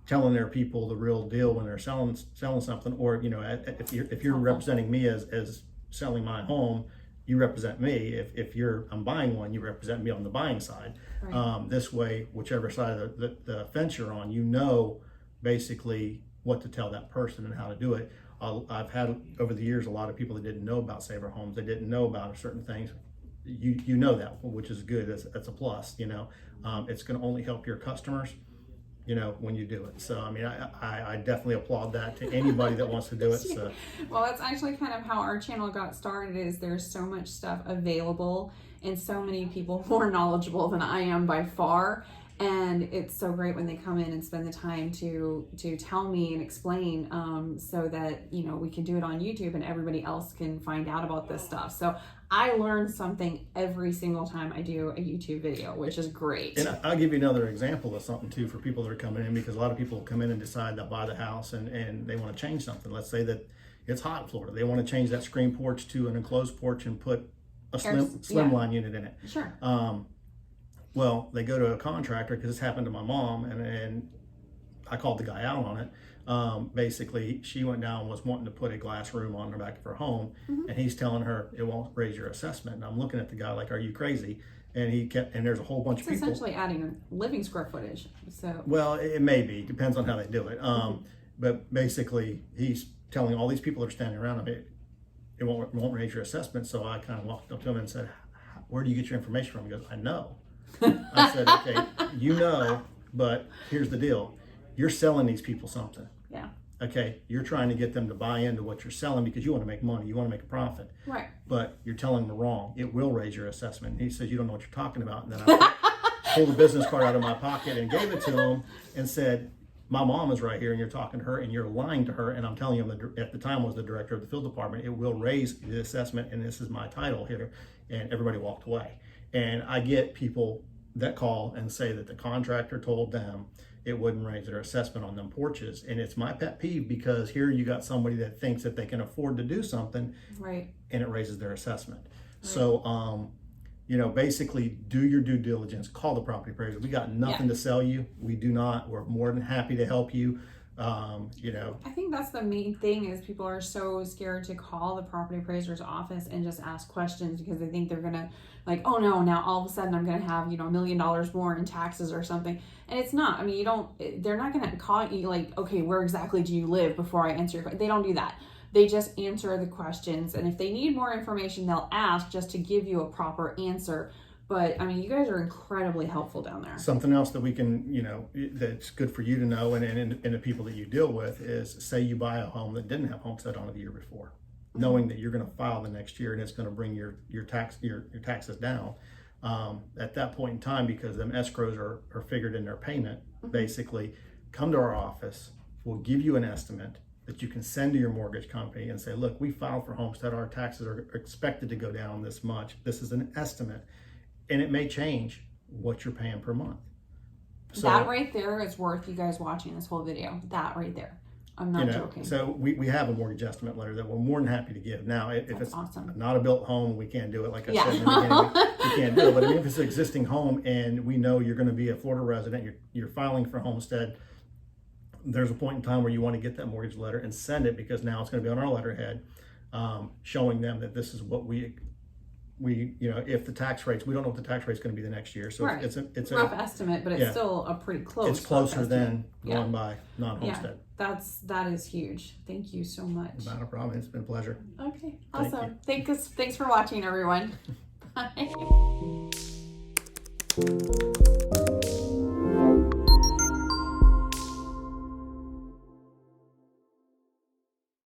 telling their people the real deal when they're selling something, or you know, if you're representing me as selling my home, you represent me. If I'm buying one, you represent me on the buying side. Right. This way, whichever side of the fence you're on, you know basically what to tell that person and how to do it. I've had over the years a lot of people that didn't know about Saver Homes. They didn't know about certain things. You know that, which is good. That's a plus. You know, it's going to only help your customers. when you do it. So, I mean, I definitely applaud that to anybody that wants to do it. So. Well, that's actually kind of how our channel got started, is there's so much stuff available and so many people more knowledgeable than I am by far. And it's so great when they come in and spend the time to tell me and explain, so that, we can do it on YouTube and everybody else can find out about this stuff. So I learn something every single time I do a YouTube video, which is great. And I'll give you another example of something too for people that are coming in, because a lot of people come in and decide they'll buy the house and they want to change something. Let's say that it's hot in Florida. They want to change that screen porch to an enclosed porch and put a slimline unit in it. Sure. Well, they go to a contractor, because this happened to my mom, and I called the guy out on it. Basically, she went down and was wanting to put a glass room on the back of her home, and he's telling her it won't raise your assessment. And I'm looking at the guy like, are you crazy? And there's a whole bunch of people. It's essentially adding living square footage. So. Well, it may be, depends on how they do it. But basically, he's telling all these people that are standing around him, it won't raise your assessment. So I kind of walked up to him and said, where do you get your information from? He goes, I know. I said, okay, but here's the deal. You're selling these people something. Yeah. Okay, you're trying to get them to buy into what you're selling because you want to make money, you want to make a profit. Right. But you're telling them wrong. It will raise your assessment. And he says, you don't know what you're talking about. And then I pulled the business card out of my pocket and gave it to him and said, my mom is right here and you're talking to her and you're lying to her. And I'm telling you, at the time was the director of the field department, it will raise the assessment and this is my title here. And everybody walked away. And I get people that call and say that the contractor told them it wouldn't raise their assessment on them porches. And it's my pet peeve, because here you got somebody that thinks that they can afford to do something, right, and it raises their assessment. Right. So, basically do your due diligence, call the property appraiser. We got nothing to sell you. We do not. We're more than happy to help you. I think that's the main thing, is people are so scared to call the property appraiser's office and just ask questions, because they think they're gonna, like, oh no, now all of a sudden I'm gonna have, $1 million more in taxes or something. And it's not. I mean, they're not gonna call you like, okay, where exactly do you live, before I answer your question. They don't do that. They just answer the questions, and if they need more information, they'll ask just to give you a proper answer. But I mean, you guys are incredibly helpful down there. Something else that we can, that's good for you to know, and the people that you deal with, is say you buy a home that didn't have Homestead on it the year before, knowing that you're going to file the next year and it's going to bring your taxes down. At that point in time, because them escrows are figured in their payment, basically, come to our office. We'll give you an estimate that you can send to your mortgage company and say, look, we filed for Homestead. Our taxes are expected to go down this much. This is an estimate. And it may change what you're paying per month. So, that right there is worth you guys watching this whole video. That right there. I'm not joking. So we have a mortgage estimate letter that we're more than happy to give. Now, if it's awesome. Not a built home, we can't do it. Like I said in the beginning, we can't do it. But I mean, if it's an existing home and we know you're going to be a Florida resident, you're filing for Homestead, there's a point in time where you want to get that mortgage letter and send it, because now it's going to be on our letterhead, showing them that this is what we if the tax rates, we don't know what the tax rate's going to be the next year. So it's a rough estimate, but it's still a pretty close. It's closer than going by non-Homestead. Yeah, that is huge. Thank you so much. Not a problem. It's been a pleasure. Okay, awesome. Thanks for watching, everyone. Bye.